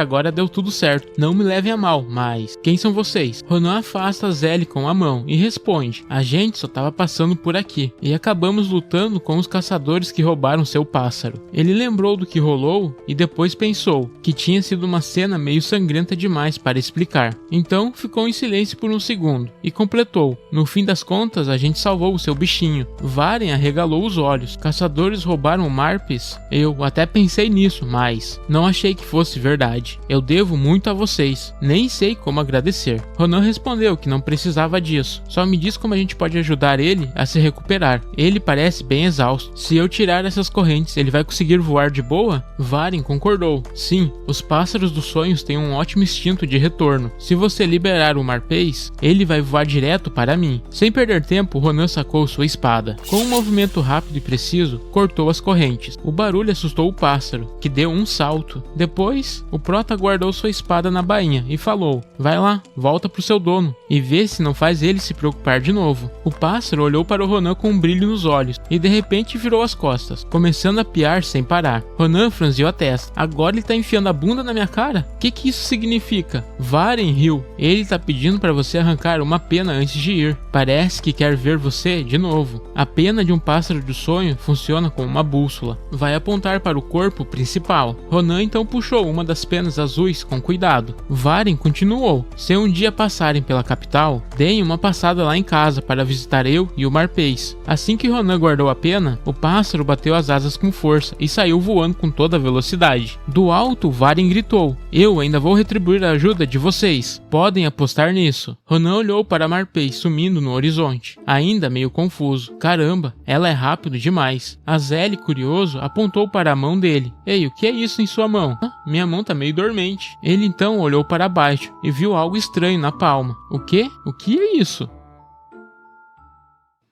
agora deu tudo certo. Não me levem a mal, mas quem são vocês? Ronan afasta Azelie com a mão e responde: a gente só estava passando por aqui e acabamos lutando com os caçadores que roubaram seu pássaro. Ele lembrou do que rolou e depois pensou que tinha sido uma cena meio sangrenta demais para explicar. Então ficou em silêncio por um segundo e completou: no fim das contas a gente salvou o seu bichinho. Varen arregalou os olhos. Caçadores roubaram o Marpes? Eu até pensei nisso, mas não achei que fosse verdade. Eu devo muito a vocês. Nem sei como agradecer. Ronan respondeu que não precisava disso. Só me diz como a gente pode ajudar ele a se recuperar. Ele parece bem exausto. Se eu tirar essas correntes, ele vai conseguir voar de boa? Varen concordou. Sim, os pássaros dos sonhos têm um ótimo instinto de retorno. Se você liberar o Marpes, ele vai voar direto para mim. Sem perder tempo, Ronan sacou sua espada. Com um movimento rápido e preciso, cortou as correntes. O barulho assustou o pássaro, que deu um salto. Depois, o prota guardou sua espada na bainha e falou: vai lá, volta pro seu dono e vê se não faz ele se preocupar de novo. O pássaro olhou para o Ronan com um brilho nos olhos e de repente virou as costas, começando a piar sem parar. Ronan franziu a testa. Agora ele tá enfiando a bunda na minha cara? Que isso significa? Varen riu. Ele tá pedindo para você arrancar uma pena antes de ir. Parece que quer ver você de novo. A pena de um pássaro de sonhos sonho funciona como uma bússola. Vai apontar para o corpo principal. Ronan então puxou uma das penas azuis com cuidado. Varen continuou. Se um dia passarem pela capital, deem uma passada lá em casa para visitar eu e o Marpês. Assim que Ronan guardou a pena, o pássaro bateu as asas com força e saiu voando com toda a velocidade. Do alto, Varen gritou: "Eu ainda vou retribuir a ajuda de vocês. Podem apostar nisso." Ronan olhou para Marpês sumindo no horizonte, ainda meio confuso. Caramba, ela é rápido demais. Azelle, curioso, apontou para a mão dele. "Ei, o que é isso em sua mão?" "Minha mão tá meio dormente." Ele então olhou para baixo e viu algo estranho na palma. "O quê? O que é isso?"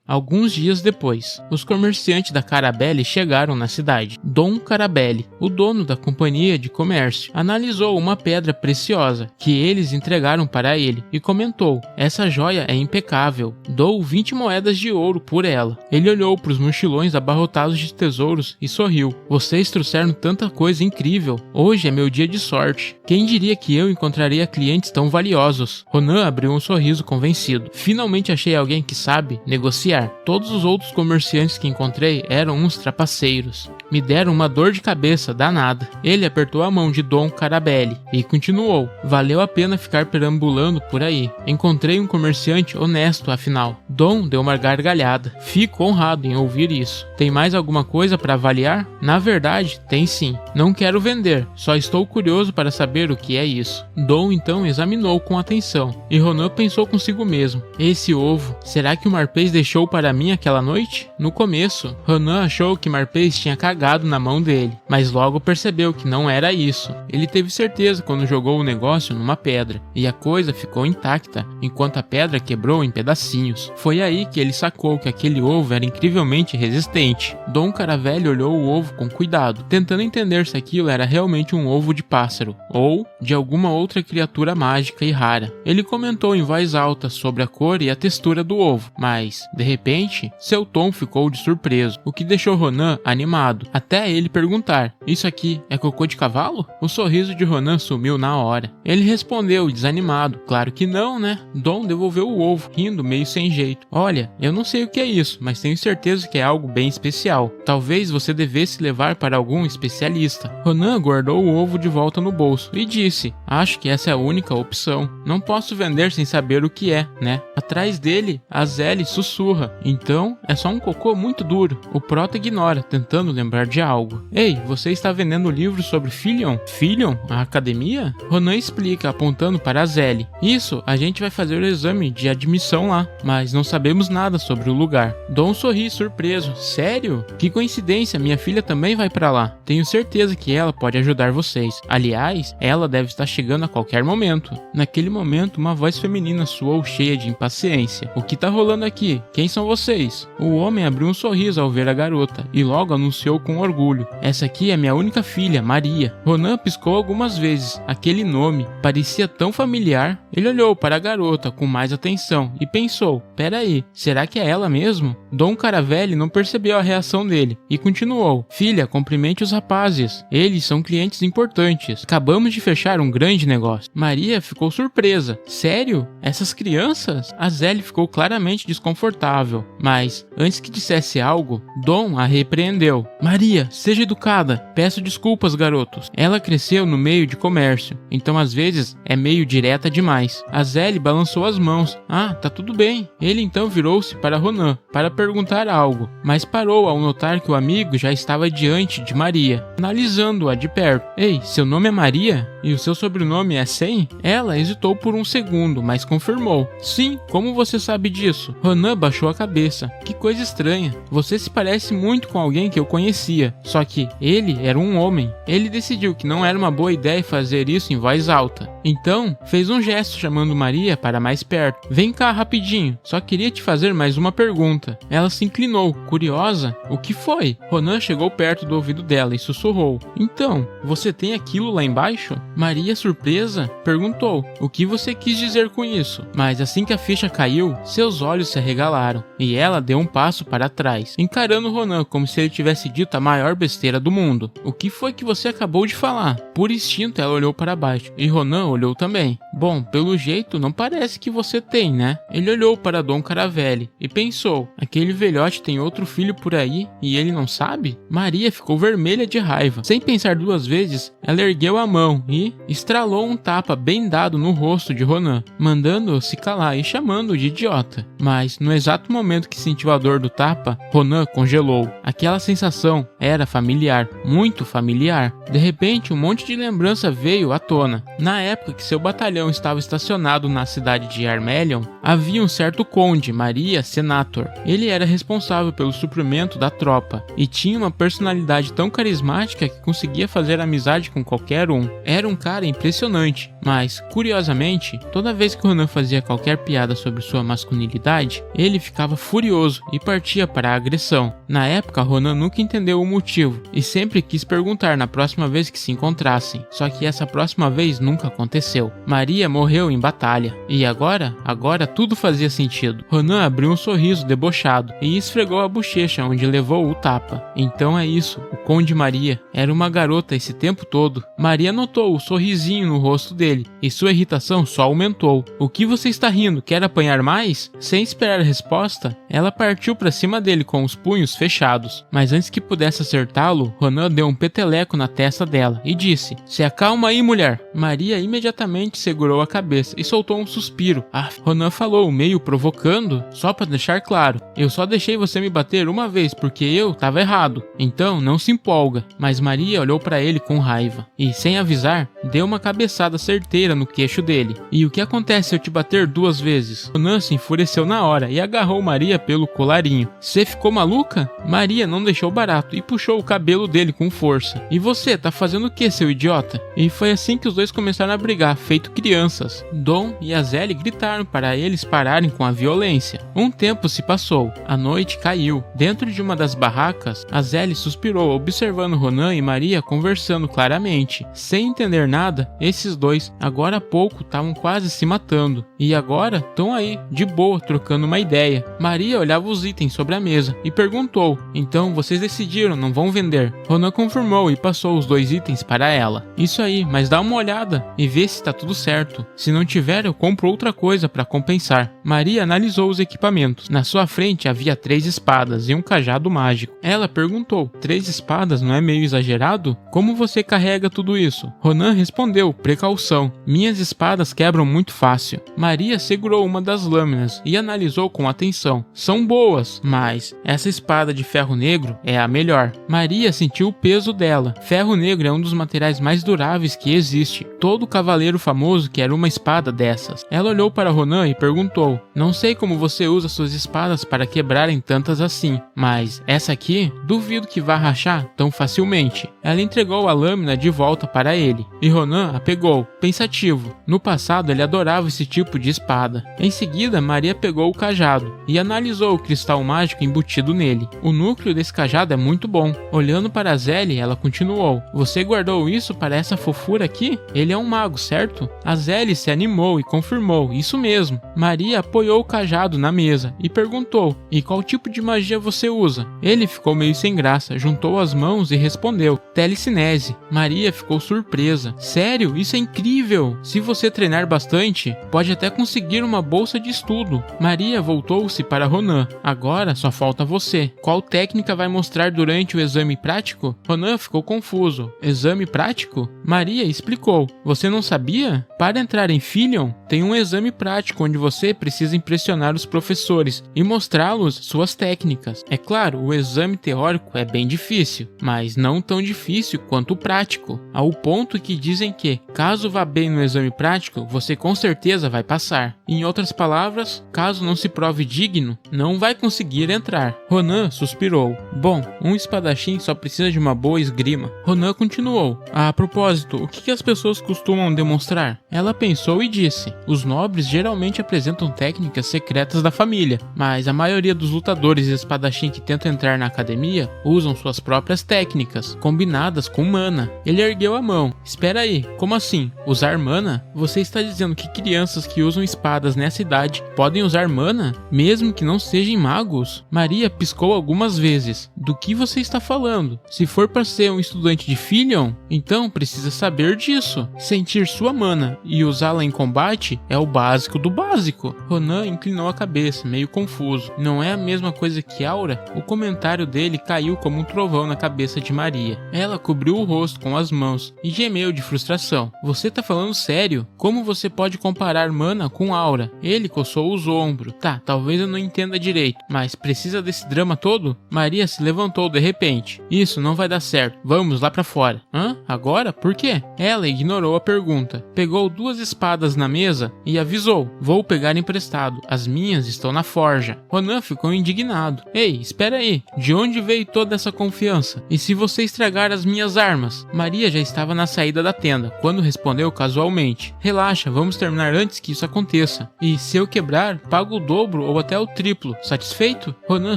Alguns dias depois, os comerciantes da Carabelli chegaram na cidade. Dom Carabelli, o dono da companhia de comércio, analisou uma pedra preciosa que eles entregaram para ele e comentou: "Essa joia é impecável. Dou 20 moedas de ouro por ela." Ele olhou para os mochilões abarrotados de tesouros e sorriu. "Vocês trouxeram tanta coisa incrível. Hoje é meu dia de sorte. Quem diria que eu encontraria clientes tão valiosos?" Ronan abriu um sorriso convencido. "Finalmente achei alguém que sabe negociar. Todos os outros comerciantes que encontrei eram uns trapaceiros. Me deram uma dor de cabeça danada." Ele apertou a mão de Dom Carabelli e continuou: "Valeu a pena ficar perambulando por aí. Encontrei um comerciante honesto, afinal." Dom deu uma gargalhada. "Fico honrado em ouvir isso. Tem mais alguma coisa para avaliar?" "Na verdade, tem sim. Não quero vender, só estou curioso para saber o que é isso." Dom então examinou com atenção e Ronan pensou consigo mesmo: "Esse ovo, será que o Marpês deixou para mim aquela noite?" No começo, Ronan achou que Marpês tinha cagado na mão dele, mas logo percebeu que não era isso. Ele teve certeza quando jogou o negócio numa pedra, e a coisa ficou intacta, enquanto a pedra quebrou em pedacinhos. Foi aí que ele sacou que aquele ovo era incrivelmente resistente. Dom Caravelli olhou o ovo com cuidado, tentando entender se aquilo era realmente um ovo de pássaro, ou de alguma outra criatura mágica e rara. Ele comentou em voz alta sobre a cor e a textura do ovo, mas, de repente, seu tom ficou de surpreso, o que deixou Ronan animado, até ele perguntar: "Isso aqui é cocô de cavalo?" O sorriso de Ronan sumiu na hora. Ele respondeu desanimado: "Claro que não, né?" Dom devolveu o ovo, rindo meio sem jeito. "Olha, eu não sei o que é isso, mas tenho certeza que é algo bem especial. Talvez você devesse levar para algum especialista." Ronan guardou o ovo de volta no bolso e disse: "Acho que essa é a única opção. Não posso vender sem saber o que é, né?" Atrás dele, Azelle sussurra: "Então, é só um cocô muito duro." O prota ignora, tentando lembrar de algo. "Ei, você está vendendo livros sobre Filion?" "Filion? A academia?" Ronan explica, apontando para Azelle. "Isso, a gente vai fazer o exame de admissão lá, mas não sabemos nada sobre o lugar." Dom sorri surpreso. "Sério? Que coincidência, minha filha também vai para lá. Tenho certeza que ela pode ajudar vocês. Aliás, ela deve estar chegando a qualquer momento." Naquele momento, uma voz feminina soou cheia de impaciência. "O que tá rolando aqui? Quem são vocês?" O homem abriu um sorriso ao ver a garota e logo anunciou com orgulho: "Essa aqui é minha única filha, Maria." Ronan piscou algumas vezes. Aquele nome parecia tão familiar. Ele olhou para a garota com mais atenção e pensou: "Peraí, será que é ela mesmo?" Dom Caravelli não percebeu a reação dele e continuou: "Filha, cumprimente os rapazes. Eles são clientes importantes. Acabamos de fechar um grande negócio." Maria ficou surpresa. "Sério? Essas crianças?" Azelle ficou claramente desconfortável, mas antes que dissesse algo, Dom a repreendeu: "Maria, seja educada. Peço desculpas, garotos." Ela cresceu no meio de comércio, então às vezes é meio direta demais. Azelle balançou as mãos. "Ah, tá tudo bem." Ele então virou-se para Ronan para perguntar algo, mas parou ao notar que o amigo já estava diante de Maria, analisando-a de perto. "Ei, seu nome é Maria? E o seu sobrenome é Sen?" Ela hesitou por um segundo, mas confirmou: "Sim, como você sabe disso?" Ronan baixou a cabeça. "Que coisa estranha. Você se parece muito com alguém que eu conhecia, só que ele era um homem." Ele decidiu que não era uma boa ideia fazer isso em voz alta. Então, fez um gesto chamando Maria para mais perto. "Vem cá rapidinho, só queria te fazer mais uma pergunta." Ela se inclinou, curiosa. "O que foi?" Ronan chegou perto do ouvido dela e sussurrou: "Então, você tem aquilo lá embaixo?" Maria, surpresa, perguntou: "O que você quis dizer com isso?" Mas assim que a ficha caiu, seus olhos se arregalaram e ela deu um passo para trás, encarando Ronan como se ele tivesse dito a maior besteira do mundo. "O que foi que você acabou de falar?" Por instinto, ela olhou para baixo e Ronan olhou também. Bom, pelo jeito não parece que você tem, né? Ele olhou para Dom Caravelli e pensou, aquele velhote tem outro filho por aí e ele não sabe? Maria ficou vermelha de raiva. Sem pensar duas vezes, ela ergueu a mão e estralou um tapa bem dado no rosto de Ronan, mandando-o se calar e chamando-o de idiota. Mas, no exato momento que sentiu a dor do tapa, Ronan congelou. Aquela sensação era familiar, muito familiar. De repente, um monte de lembrança veio à tona. Na época que seu batalhão estava estacionado na cidade de Armelion, havia um certo conde, Maria Senator. Ele era responsável pelo suprimento da tropa e tinha uma personalidade tão carismática que conseguia fazer amizade com qualquer um. Era um cara impressionante, mas, curiosamente, toda vez que Ronan fazia qualquer piada sobre sua masculinidade, ele ficava furioso e partia para a agressão. Na época, Ronan nunca entendeu o motivo e sempre quis perguntar na próxima vez que se encontrassem, só que essa próxima vez nunca aconteceu. Maria morreu em batalha. E agora tudo fazia sentido. Ronan abriu um sorriso debochado e esfregou a bochecha onde levou o tapa. Então é isso, o Conde Maria era uma garota esse tempo todo. Maria notou o sorrisinho no rosto dele e sua irritação só aumentou. O que você está rindo? Quer apanhar mais? Sem esperar a resposta, ela partiu para cima dele com os punhos fechados. Mas antes que pudesse acertá-lo, Ronan deu um peteleco na testa dela e disse: "Se acalma aí, mulher." Maria imediatamente segurou a cabeça e soltou um suspiro. Ronan falou, meio provocando, só para deixar claro: "Eu só deixei você me bater uma vez porque eu estava errado. Então não se empolga." Mas Maria olhou para ele com raiva e, sem avisar, deu uma cabeçada certeira no queixo dele. "E o que acontece se eu te bater 2 vezes?" Ronan se enfureceu na hora e agarrou Maria pelo colarinho. "Você ficou maluca?" Maria não deixou barato e puxou o cabelo dele com força. "E você, tá fazendo o que, seu idiota?" E foi assim que os dois começaram a brigar, feito crianças. Dom e Azelle gritaram para eles pararem com a violência. Um tempo se passou. A noite caiu. Dentro de uma das barracas, Azelle suspirou, observando Ronan e Maria conversando claramente. Sem entender nada, esses dois, agora há pouco, estavam quase se matando. E agora, estão aí, de boa, trocando uma ideia. Maria olhava os itens sobre a mesa e perguntou: "Então, vocês decidiram, não vão vender?" Ronan confirmou e passou os 2 itens para ela. "Isso aí, mas dá uma olhada e vê se tá tudo certo. Se não tiver, eu compro outra coisa para compensar." Maria analisou os equipamentos. Na sua frente havia 3 espadas e um cajado mágico. Ela perguntou: "3 espadas não é meio exagerado? Como você carrega tudo isso?" Ronan respondeu: "Precaução. Minhas espadas quebram muito fácil." Maria segurou uma das lâminas e analisou com atenção. "São boas, mas essa espada de ferro negro é a melhor." Maria sentiu o peso dela. Ferro negro é um dos materiais mais duráveis que existe. Todo cavaleiro famoso quer uma espada dessas. Ela olhou para Ronan e perguntou: "Não sei como você usa suas espadas para quebrarem tantas assim, mas essa aqui, duvido que vá rachar tão facilmente." Ela entregou a lâmina de volta para ele, e Ronan a pegou, pensativo. No passado ele adorava esse tipo de espada. Em seguida, Maria pegou o cajado e analisou o cristal mágico embutido nele. O núcleo desse cajado é muito bom. Olhando para Azelle, ela continuou: "Você guardou isso para essa fofura aqui? Ele é um mago, certo?" Azelle se animou e confirmou: "Isso mesmo." Maria apoiou o cajado na mesa e perguntou: "E qual tipo de magia você usa?" Ele ficou meio sem graça, juntou as mãos e respondeu: "Telecinese." Maria ficou surpresa. "Sério? Isso é incrível! Se você treinar bastante, pode até conseguir uma bolsa de estudo." Maria voltou-se para Ronan: "Agora só falta você. Qual técnica vai mostrar durante o exame prático?" Ronan ficou confuso. "Exame prático?" Maria explicou: "Você não sabia? Para entrar em Filion, tem um exame prático onde você precisa impressionar os professores e mostrá-los suas técnicas. É claro, o exame teórico é bem difícil, mas não tão difícil quanto o prático, ao ponto que dizem que, caso vá bem no exame prático, você com certeza vai passar. Em outras palavras, caso não se prove digno, não vai conseguir entrar." Ronan suspirou. "Bom, um espadachim só precisa de uma boa esgrima." Ronan continuou: "A propósito, o que as pessoas costumam demonstrar?" Ela pensou e disse: "Os nobres geralmente apresentam técnicas secretas da família, mas a maioria dos lutadores e espadachim que tentam entrar na academia usam suas próprias técnicas, combinadas com mana." Ele ergueu a mão. "Espera aí, como assim? Usar mana? Você está dizendo que crianças que usam espadas nessa idade podem usar mana, mesmo que não sejam magos?" Maria piscou algumas vezes. "Do que você está falando? Se for para ser um estudante de Filion, então precisa saber disso." Sentindo investir sua mana e usá-la em combate é o básico do básico. Ronan inclinou a cabeça, meio confuso. Não é a mesma coisa que aura? O comentário dele caiu como um trovão na cabeça de Maria. Ela cobriu o rosto com as mãos e gemeu de frustração. Você tá falando sério? Como você pode comparar mana com aura? Ele coçou os ombros. Tá, talvez eu não entenda direito, mas precisa desse drama todo? Maria se levantou de repente. Isso não vai dar certo. Vamos lá pra fora. Hã? Agora? Por quê? Ela ignorou a pergunta. Pegou 2 espadas na mesa e avisou. Vou pegar emprestado. As minhas estão na forja. Ronan ficou indignado. Ei, espera aí. De onde veio toda essa confiança? E se você estragar as minhas armas? Maria já estava na saída da tenda, quando respondeu casualmente. Relaxa, vamos terminar antes que isso aconteça. E se eu quebrar, pago o dobro ou até o triplo. Satisfeito? Ronan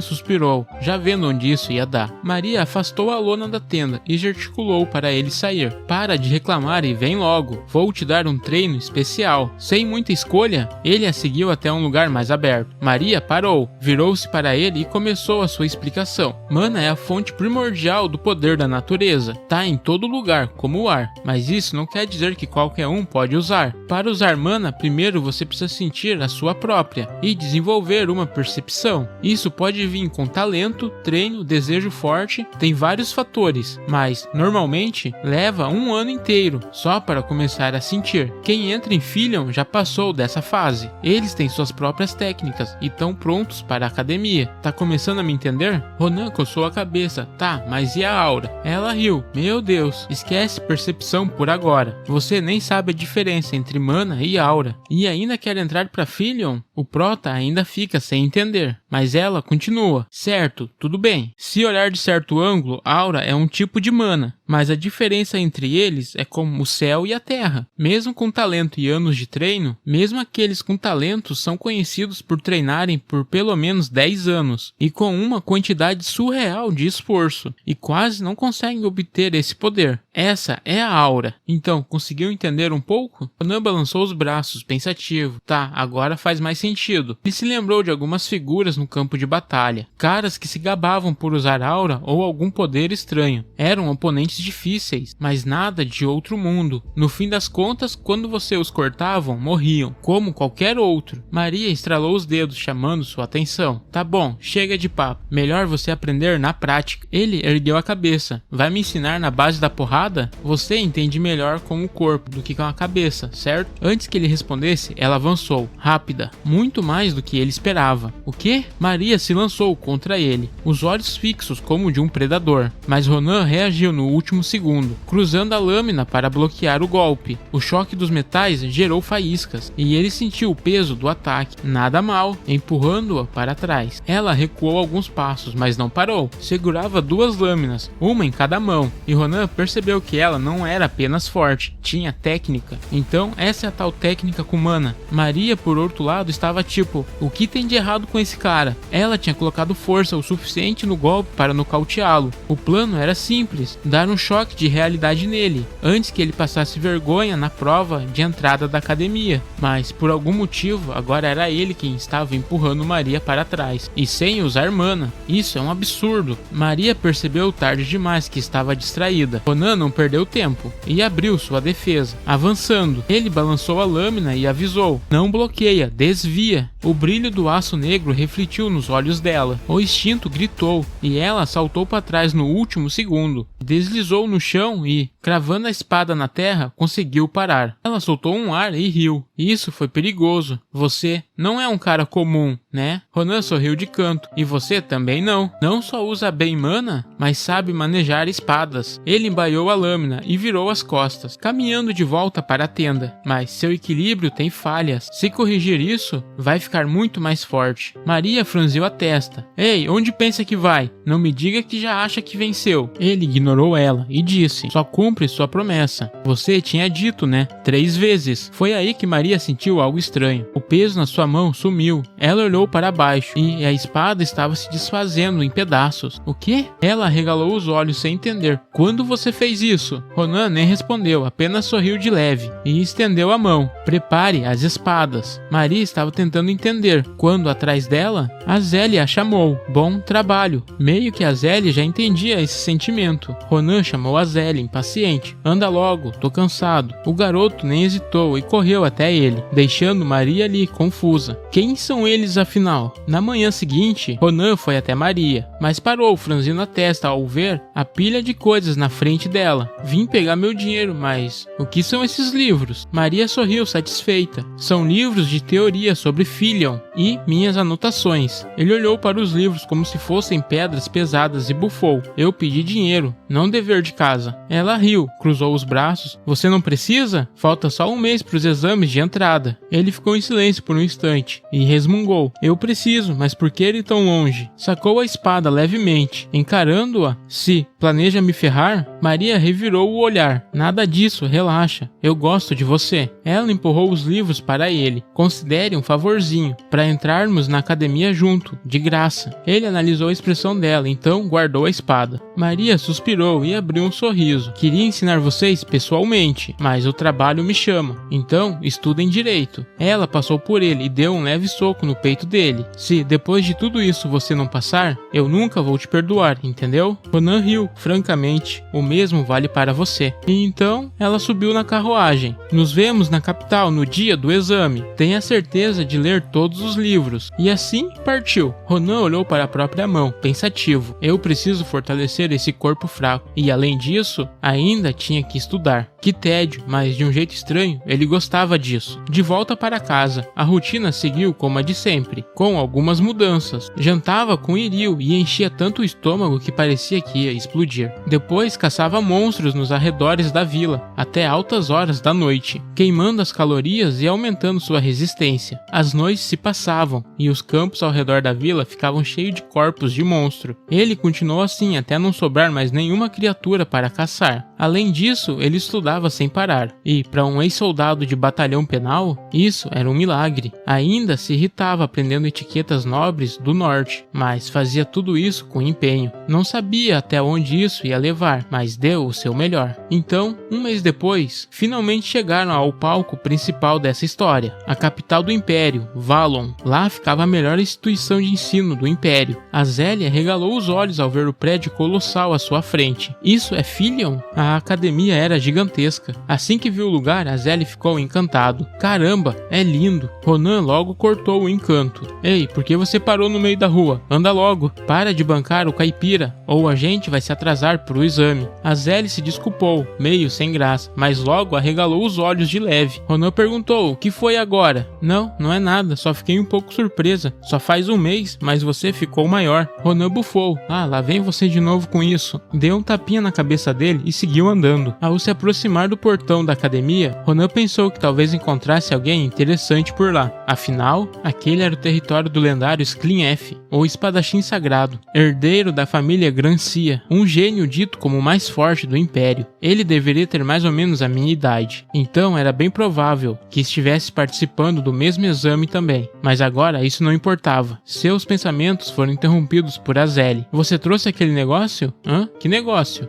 suspirou, já vendo onde isso ia dar. Maria afastou a lona da tenda e gesticulou para ele sair. Para de reclamar e vem logo. Vou te dar um treino especial. Sem muita escolha, ele a seguiu até um lugar mais aberto. Maria parou, virou-se para ele e começou a sua explicação. Mana é a fonte primordial do poder da natureza. Tá em todo lugar, como o ar. Mas isso não quer dizer que qualquer um pode usar. Para usar mana, primeiro você precisa sentir a sua própria e desenvolver uma percepção. Isso pode vir com talento, treino, desejo forte, tem vários fatores, mas normalmente leva um ano inteiro só para começar a sentir. Quem entra em Filion já passou dessa fase. Eles têm suas próprias técnicas e estão prontos para a academia. Tá começando a me entender? Ronan coçou a cabeça. Tá, mas e a aura? Ela riu. Meu Deus, esquece percepção por agora. Você nem sabe a diferença entre mana e aura. E ainda quer entrar para Filion? O prota ainda fica sem entender. Mas ela continua. Certo, tudo bem. Se olhar de certo ângulo, aura é um tipo de mana. Mas a diferença entre eles é como o céu e a terra. Mesmo com talento e anos de treino, mesmo aqueles com talentos são conhecidos por treinarem por pelo menos 10 anos, e com uma quantidade surreal de esforço, e quase não conseguem obter esse poder. Essa é a aura. Então, conseguiu entender um pouco? Ronan balançou os braços, pensativo. Tá, agora faz mais sentido. Ele se lembrou de algumas figuras no campo de batalha. Caras que se gabavam por usar aura ou algum poder estranho. Eram oponentes difíceis, mas nada de outro mundo. No fim das contas, quando você os cortavam, morriam, como qualquer outro. Maria estralou os dedos, chamando sua atenção. Tá bom, chega de papo. Melhor você aprender na prática. Ele ergueu a cabeça. Vai me ensinar na base da porrada? Você entende melhor com o corpo do que com a cabeça, certo? Antes que ele respondesse, ela avançou, rápida, muito mais do que ele esperava. O quê? Maria se lançou contra ele, os olhos fixos como de um predador. Mas Ronan reagiu no último segundo, cruzando a lâmina para bloquear o golpe. O choque dos metais gerou faíscas, e ele sentiu o peso do ataque. Nada mal, empurrando-a para trás. Ela recuou alguns passos, mas não parou. Segurava 2 lâminas, uma em cada mão, e Ronan percebeu que ela não era apenas forte, tinha técnica. Então essa é a tal técnica com mana. Maria, por outro lado, estava tipo, o que tem de errado com esse cara? Ela tinha colocado força o suficiente no golpe para nocauteá-lo. O plano era simples, dar um choque de realidade nele, antes que ele passasse vergonha na prova de entrada da academia. Mas, por algum motivo, agora era ele quem estava empurrando Maria para trás, e sem usar mana. Isso é um absurdo. Maria percebeu tarde demais que estava distraída. Ronan não perdeu tempo, e abriu sua defesa, avançando. Ele balançou a lâmina e avisou, não bloqueia, desvia. O brilho do aço negro refletiu nos olhos dela. O instinto gritou, e ela saltou para trás no último segundo. Deslizou no chão e, cravando a espada na terra, conseguiu parar. Ela soltou um ar e riu. Isso foi perigoso. Você não é um cara comum, né? Ronan sorriu de canto. E você também não. Não só usa bem mana, mas sabe manejar espadas. Ele embaiou a lâmina e virou as costas, caminhando de volta para a tenda. Mas seu equilíbrio tem falhas. Se corrigir isso, vai ficar muito mais forte. Maria franziu a testa. Ei, onde pensa que vai? Não me diga que já acha que venceu. Ele ignorou ela e disse, só cumpre sua promessa. Você tinha dito, né? 3 vezes. Foi aí que Maria sentiu algo estranho. O peso na sua mão sumiu. Ela olhou olhou para baixo e a espada estava se desfazendo em pedaços. O quê? Ela arregalou os olhos sem entender. Quando você fez isso? Ronan nem respondeu, apenas sorriu de leve e estendeu a mão. Prepare as espadas. Maria estava tentando entender, quando atrás dela, Azélia a chamou. Bom trabalho. Meio que Azélia já entendia esse sentimento. Ronan chamou Azélia, impaciente. Anda logo, tô cansado. O garoto nem hesitou e correu até ele, deixando Maria ali, confusa. Quem são eles afinal? Na manhã seguinte, Ronan foi até Maria, mas parou, franzindo a testa ao ver a pilha de coisas na frente dela. Vim pegar meu dinheiro, mas o que são esses livros? Maria sorriu satisfeita. São livros de teoria sobre Filion e minhas anotações. Ele olhou para os livros como se fossem pedras pesadas e bufou. Eu pedi dinheiro, não dever de casa. Ela riu, cruzou os braços. Você não precisa? Falta só um mês para os exames de entrada. Ele ficou em silêncio por um instante e resmungou. Eu preciso, mas por que ele tão longe? Sacou a espada levemente, encarando-a. Se planeja me ferrar? Maria revirou o olhar. Nada disso, relaxa. Eu gosto de você. Ela empurrou os livros para ele. Considere um favorzinho, para entrarmos na academia junto, de graça. Ele analisou a expressão dela, então guardou a espada. Maria suspirou e abriu um sorriso. Queria ensinar vocês pessoalmente, mas o trabalho me chama. Então, estudem direito. Ela passou por ele e deu um leve soco no peito dele. Se depois de tudo isso você não passar, eu nunca vou te perdoar, entendeu? Ronan riu, francamente. O mesmo vale para você. E então, ela subiu na carruagem. Nos vemos na capital no dia do exame. Tenha certeza de ler todos os livros. E assim, partiu. Ronan olhou para a própria mão, pensativo. Eu preciso fortalecer esse corpo fraco. E além disso, ainda tinha que estudar. Que tédio, mas de um jeito estranho, ele gostava disso. De volta para casa, a rotina seguiu como a de sempre, com algumas mudanças. Jantava com Iril e enchia tanto o estômago que parecia que ia explodir. Depois caçava monstros nos arredores da vila, até altas horas da noite, queimando as calorias e aumentando sua resistência. As noites se passavam, e os campos ao redor da vila ficavam cheios de corpos de monstro. Ele continuou assim até não sobrar mais nenhuma criatura para caçar. Além disso, ele estudava sem parar, e para um ex-soldado de batalhão penal, isso era um milagre. Ainda se irritava aprendendo etiquetas nobres do norte, mas fazia tudo isso com empenho. Não sabia até onde isso ia levar, mas deu o seu melhor. Então, um mês depois, finalmente chegaram ao palco principal dessa história, a capital do Império, Valon. Lá ficava a melhor instituição de ensino do Império. Azélia regalou os olhos ao ver o prédio colossal à sua frente. Isso é Filion? A academia era gigantesca. Assim que viu o lugar, Azélia ficou encantado. Caramba, é lindo. Ronan logo cortou o encanto. Ei, por que você parou no meio da rua? Anda logo. Para de bancar o caipira, ou a gente vai se atrasar pro exame. Azélia se desculpou, meio sem graça, mas logo arregalou os olhos de leve. Ronan perguntou, o que foi agora? Não é nada, só fiquei um pouco surpresa. Só faz um mês, mas você ficou maior. Ronan bufou. Lá vem você de novo com isso. Deu um tapinha na cabeça dele e seguiu andando. Ao se aproximar do portão da academia, Ronan pensou que talvez encontrasse alguém interessante por lá. Afinal, aquele era o território do lendário Sklinef, ou espadachim sagrado, herdeiro da família Grancia, um gênio dito como o mais forte do Império. Ele deveria ter mais ou menos a minha idade, então era bem provável que estivesse participando do mesmo exame também. Mas agora isso não importava. Seus pensamentos foram interrompidos por Azélia. Você trouxe aquele negócio? Que negócio?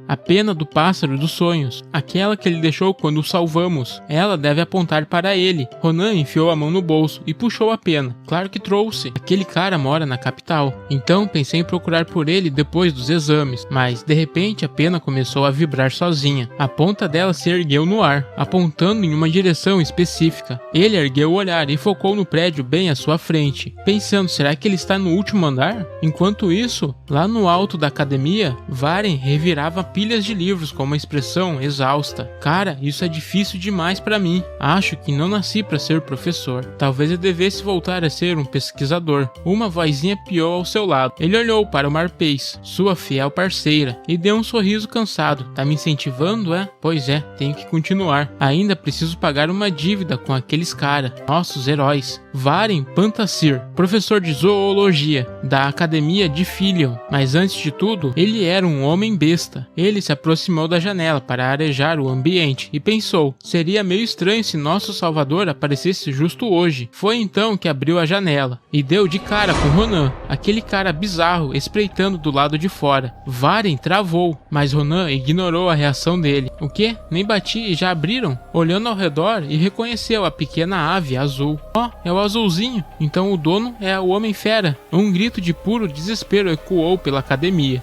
A pena do pássaro dos sonhos, aquela que ele deixou quando o salvamos. Ela deve apontar para ele. Ronan enfiou a mão no bolso e puxou a pena. Claro que trouxe. Aquele cara mora na capital. Então pensei em procurar por ele depois dos exames, mas de repente a pena começou a vibrar sozinha. A ponta dela se ergueu no ar, apontando em uma direção específica. Ele ergueu o olhar e focou no prédio bem à sua frente, pensando, será que ele está no último andar? Enquanto isso, lá no alto da academia, Varen revirava pilhas de livros com uma expressão exausta. Cara, isso é difícil demais para mim. Acho que não nasci para ser professor. Talvez eu devesse voltar a ser um pesquisador. Uma vozinha piou ao seu lado. Ele olhou para o Marpês, sua fiel parceira, e deu um sorriso cansado. Tá me incentivando, é? Pois é, tenho que continuar. Ainda preciso pagar uma dívida com aqueles cara, nossos heróis. Varen Pantassir, professor de zoologia da Academia de Filion. Mas antes de tudo, ele era um homem besta. Ele se aproximou da janela para arejar o ambiente e pensou: seria meio estranho se nosso salvador aparecesse justo hoje. Foi então que abriu a janela e deu de cara com Ronan, aquele cara bizarro espreitando do lado de fora. Varen travou, mas Ronan ignorou a reação dele. O quê? Nem bati e já abriram? Olhando ao redor e reconheceu a pequena ave azul. Ó, é o azulzinho. Então o dono é o Homem-Fera. Um grito de puro desespero ecoou pela academia.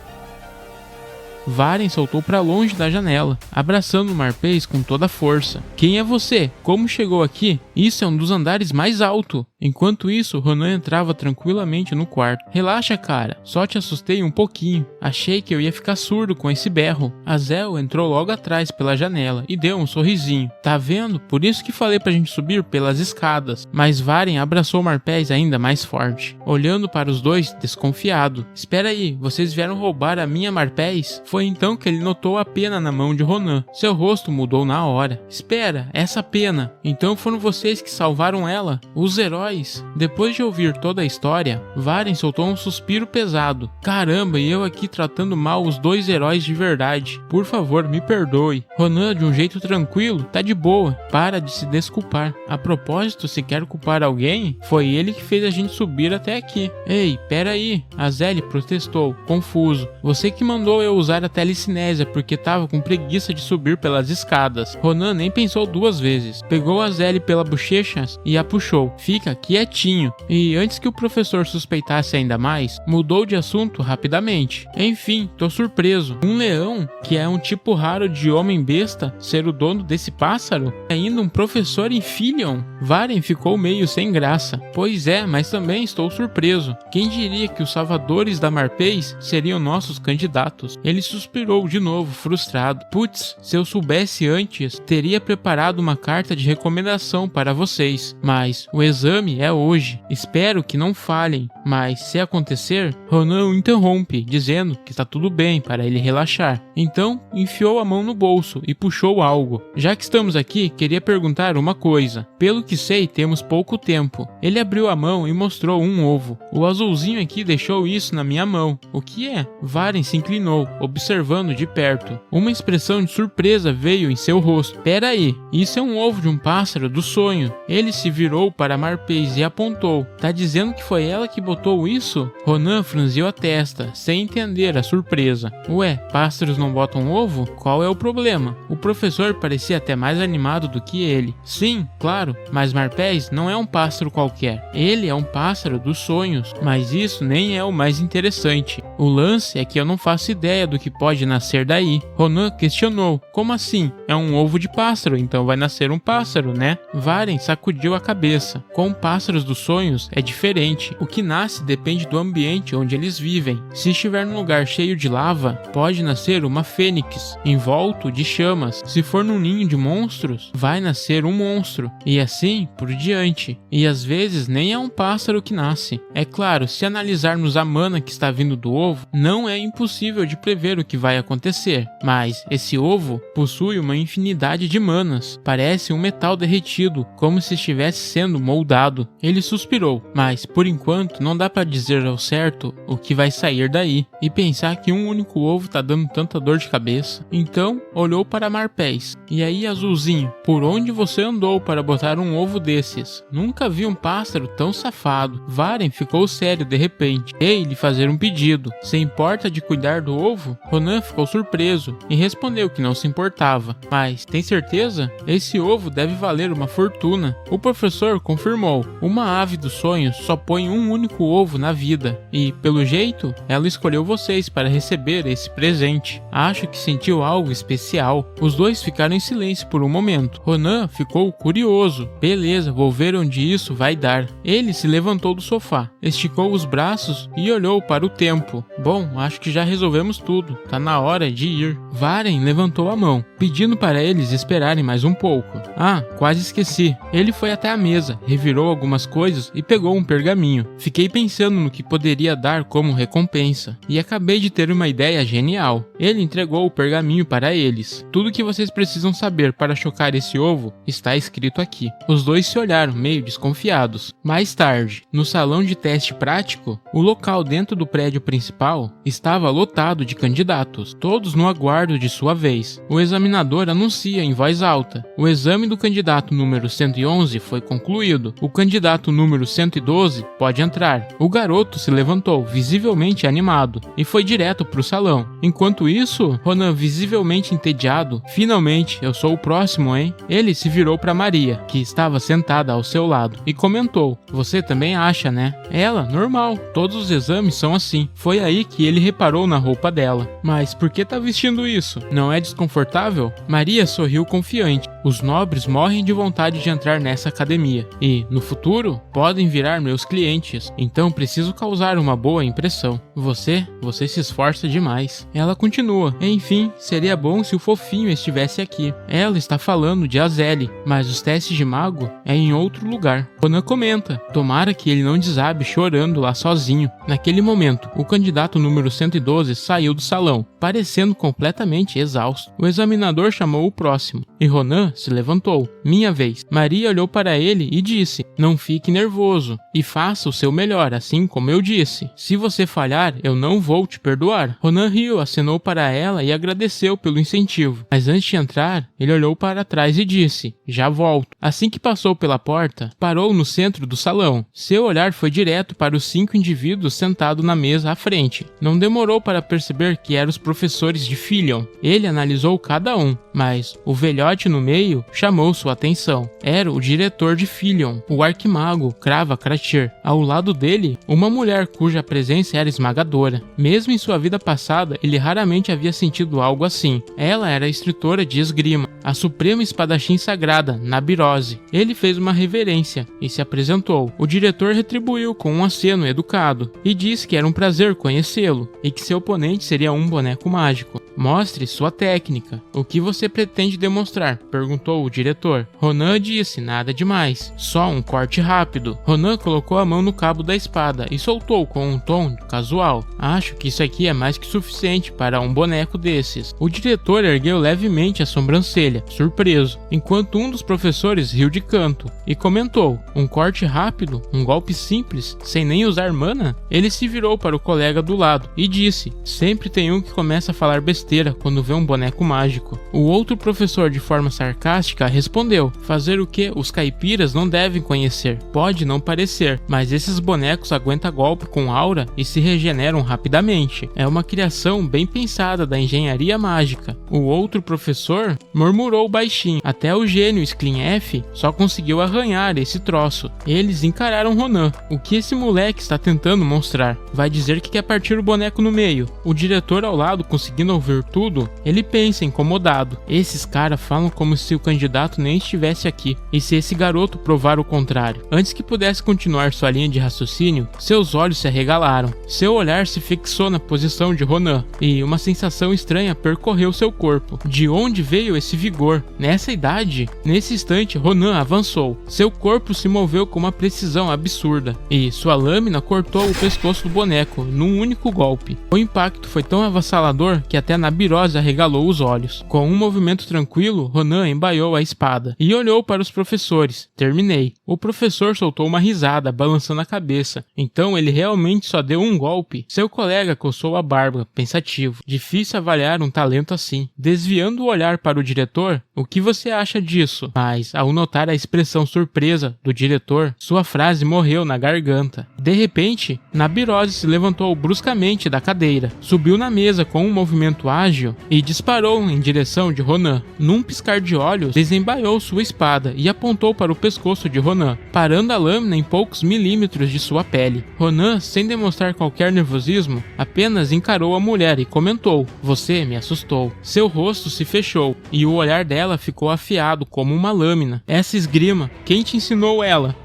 Varen soltou para longe da janela, abraçando o Marpés com toda a força. Quem é você? Como chegou aqui? Isso é um dos andares mais altos. Enquanto isso, Ronan entrava tranquilamente no quarto. Relaxa, cara. Só te assustei um pouquinho. Achei que eu ia ficar surdo com esse berro. Azel entrou logo atrás pela janela e deu um sorrisinho. Tá vendo? Por isso que falei pra gente subir pelas escadas. Mas Varen abraçou Marpés ainda mais forte, olhando para os dois desconfiado. Espera aí, vocês vieram roubar a minha Marpés? Foi então que ele notou a pena na mão de Ronan. Seu rosto mudou na hora. Espera, essa pena. Então foram vocês que salvaram ela? Os heróis? Depois de ouvir toda a história, Varen soltou um suspiro pesado. Caramba, e eu aqui tratando mal os dois heróis de verdade. Por favor, me perdoe. Ronan, de um jeito tranquilo, tá de boa. Para de se desculpar. A propósito, se quer culpar alguém, foi ele que fez a gente subir até aqui. Ei, pera aí. Azel protestou, confuso. Você que mandou eu usar a telecinésia porque tava com preguiça de subir pelas escadas. Ronan nem pensou duas vezes. Pegou Azel pela bochecha e a puxou. Fica quietinho. E antes que o professor suspeitasse ainda mais, mudou de assunto rapidamente. Enfim, tô surpreso. Um leão, que é um tipo raro de homem besta, ser o dono desse pássaro? Ainda um professor em Filion? Varen ficou meio sem graça. Pois é, mas também estou surpreso. Quem diria que os salvadores da Marpés seriam nossos candidatos? Ele suspirou de novo, frustrado. Putz, se eu soubesse antes, teria preparado uma carta de recomendação para vocês. Mas o exame é hoje. Espero que não falhem, mas se acontecer, Ronan o interrompe, dizendo que está tudo bem para ele relaxar. Então, enfiou a mão no bolso e puxou algo. Já que estamos aqui, queria perguntar uma coisa. Pelo que sei, temos pouco tempo. Ele abriu a mão e mostrou um ovo. O azulzinho aqui deixou isso na minha mão. O que é? Varen se inclinou, observando de perto. Uma expressão de surpresa veio em seu rosto. Pera aí, isso é um ovo de um pássaro do sonho. Ele se virou para Marpés e apontou. Tá dizendo que foi ela que botou isso? Ronan franziu a testa, sem entender a surpresa. Ué, pássaros não botam ovo? Qual é o problema? O professor parecia até mais animado do que ele. Sim, claro, mas Marpés não é um pássaro qualquer. Ele é um pássaro dos sonhos, mas isso nem é o mais interessante. O lance é que eu não faço ideia do que pode nascer daí. Ronan questionou. Como assim? É um ovo de pássaro, então vai nascer um pássaro, né? Varen sacudiu a cabeça. Com pássaros dos sonhos é diferente. O que nasce depende do ambiente onde eles vivem. Se estiver num lugar cheio de lava, pode nascer uma fênix, envolto de chamas. Se for num ninho de monstros, vai nascer um monstro. E assim por diante. E às vezes nem é um pássaro que nasce. É claro, se analisarmos a mana que está vindo do ovo, não é impossível de prever o que vai acontecer. Mas esse ovo possui uma infinidade de manas. Parece um metal derretido, como se estivesse sendo moldado. Ele suspirou, mas por enquanto não dá para dizer ao certo o que vai sair daí. E pensar que um único ovo tá dando tanta dor de cabeça. Então olhou para Marpés. E aí, azulzinho, por onde você andou para botar um ovo desses? Nunca vi um pássaro tão safado. Varen ficou sério de repente. Ei, lhe fazer um pedido. Se importa de cuidar do ovo? Ronan ficou surpreso e respondeu que não se importava. Mas, tem certeza? Esse ovo deve valer uma fortuna. O professor confirmou. Uma ave dos sonhos só põe um único ovo na vida. E, pelo jeito, ela escolheu vocês para receber esse presente. Acho que sentiu algo especial. Os dois ficaram em silêncio por um momento. Ronan ficou curioso. Beleza, vou ver onde isso vai dar. Ele se levantou do sofá, esticou os braços e olhou para o tempo. Bom, acho que já resolvemos tudo. Tá na hora de ir. Varen levantou a mão, pedindo para eles esperarem mais um pouco. Ah, quase esqueci. Ele foi até a mesa, revirou separou algumas coisas e pegou um pergaminho. Fiquei pensando no que poderia dar como recompensa, e acabei de ter uma ideia genial. Ele entregou o pergaminho para eles. Tudo que vocês precisam saber para chocar esse ovo está escrito aqui. Os dois se olharam meio desconfiados. Mais tarde, no salão de teste prático, o local dentro do prédio principal estava lotado de candidatos, todos no aguardo de sua vez. O examinador anuncia em voz alta: o exame do candidato número 111 foi concluído. O candidato número 112 pode entrar. O garoto se levantou, visivelmente animado, e foi direto para o salão. Enquanto isso, Ronan, visivelmente entediado: finalmente, eu sou o próximo, hein? Ele se virou para Maria, que estava sentada ao seu lado, e comentou: você também acha, né? Ela, normal, todos os exames são assim. Foi aí que ele reparou na roupa dela. Mas por que tá vestindo isso? Não é desconfortável? Maria sorriu confiante. Os nobres morrem de vontade de entrar nessa academia e, no futuro, podem virar meus clientes. Então preciso causar uma boa impressão. Você se esforça demais. Ela continua: enfim, seria bom se o fofinho estivesse aqui. Ela está falando de Azelle, mas os testes de mago é em outro lugar. Ronan comenta: tomara que ele não desabe chorando lá sozinho. Naquele momento, o candidato número 112 saiu do salão, parecendo completamente exausto. O examinador chamou o próximo, e Ronan se levantou. Minha vez. Maria olhou para ele e disse: não fique nervoso, e faça o seu melhor, assim como eu disse. Se você falhar, eu não vou te perdoar. Ronan riu, acenou para ela e agradeceu pelo incentivo. Mas antes de entrar, ele olhou para trás e disse: já volto. Assim que passou pela porta, parou no centro do salão. Seu olhar foi direto para os 5 indivíduos sentados na mesa à frente. Não demorou para perceber que eram os professores de Filion. Ele analisou cada um, mas o velhote no meio chamou sua atenção. Era o diretor de Filion, o arquimago Crava Kratir. Ao lado dele, uma mulher cuja presença era esmagadora. Mesmo em sua vida passada, ele raramente havia sentido algo assim. Ela era a instrutora de esgrima, a suprema espadachim sagrada, Nabirose. Ele fez uma reverência e se apresentou. O diretor retribuiu com um aceno educado e disse que era um prazer conhecê-lo e que seu oponente seria um boneco mágico. Mostre sua técnica. O que você pretende demonstrar? Perguntou o diretor. Ronan disse: nada demais, só um corte rápido. Ronan colocou a mão no cabo da espada e soltou com um tom casual: acho que isso aqui é mais que suficiente para um boneco desses. O diretor ergueu levemente a sobrancelha, surpreso, enquanto um dos professores riu de canto e comentou: um corte rápido? Um golpe simples, sem nem usar mana? Ele se virou para o colega do lado e disse: sempre tem um que começa a falar besteira quando vê um boneco mágico. O outro professor, de forma sarcástica, respondeu: fazer o que os caipiras não devem conhecer. Pode não parecer, mas esses bonecos aguentam golpe com aura e se regeneram rapidamente. É uma criação bem pensada da engenharia mágica. O outro professor murmurou baixinho: até o gênio Sklinef só conseguiu arranhar esse troço. Eles encararam Ronan. O que esse moleque está tentando mostrar? Vai dizer que quer partir o boneco no meio. O diretor ao lado, conseguindo ouvir tudo, ele pensa incomodado: esses caras falam como se o candidato nem estivesse aqui. E se esse garoto provar o contrário? Antes que pudesse continuar sua linha de raciocínio, seus olhos se arregalaram. Seu olhar se fixou na posição de Ronan e uma sensação estranha percorreu seu corpo. De onde veio esse vigor? Nessa idade? Nesse instante, Ronan avançou. Seu corpo se moveu com uma precisão absurda e sua lâmina cortou o pescoço do boneco num único golpe. O impacto foi tão avassalador que até Nabirose arregalou os olhos. Com um movimento tranquilo, Ronan embaiou a espada e olhou para os professores. Terminei. O professor soltou uma risada, balançando a cabeça. Então ele realmente só deu um golpe? Seu colega coçou a barba, pensativo. Difícil avaliar um talento assim. Desviando o olhar para o diretor: o que você acha disso? Mas, ao notar a expressão surpresa do diretor, sua frase morreu na garganta. De repente, Nabirose se levantou bruscamente da cadeira, subiu na mesa com um movimento ágil e disparou em direção de Ronan. Num piscar de olhos, desembaiou sua espada e apontou para o pescoço de Ronan, parando a lâmina em poucos milímetros de sua pele. Ronan, sem demonstrar qualquer nervosismo, apenas encarou a mulher e comentou: você me assustou. Seu rosto se fechou e o olhar dela ficou afiado como uma lâmina. Essa esgrima, quem te ensinou ela?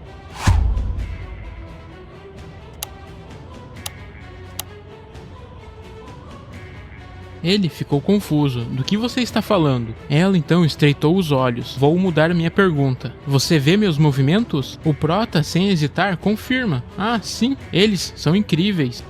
Ele ficou confuso. Do que você está falando? Ela então estreitou os olhos. Vou mudar minha pergunta. Você vê meus movimentos? O Prota, sem hesitar, confirma. Ah, sim, eles são incríveis.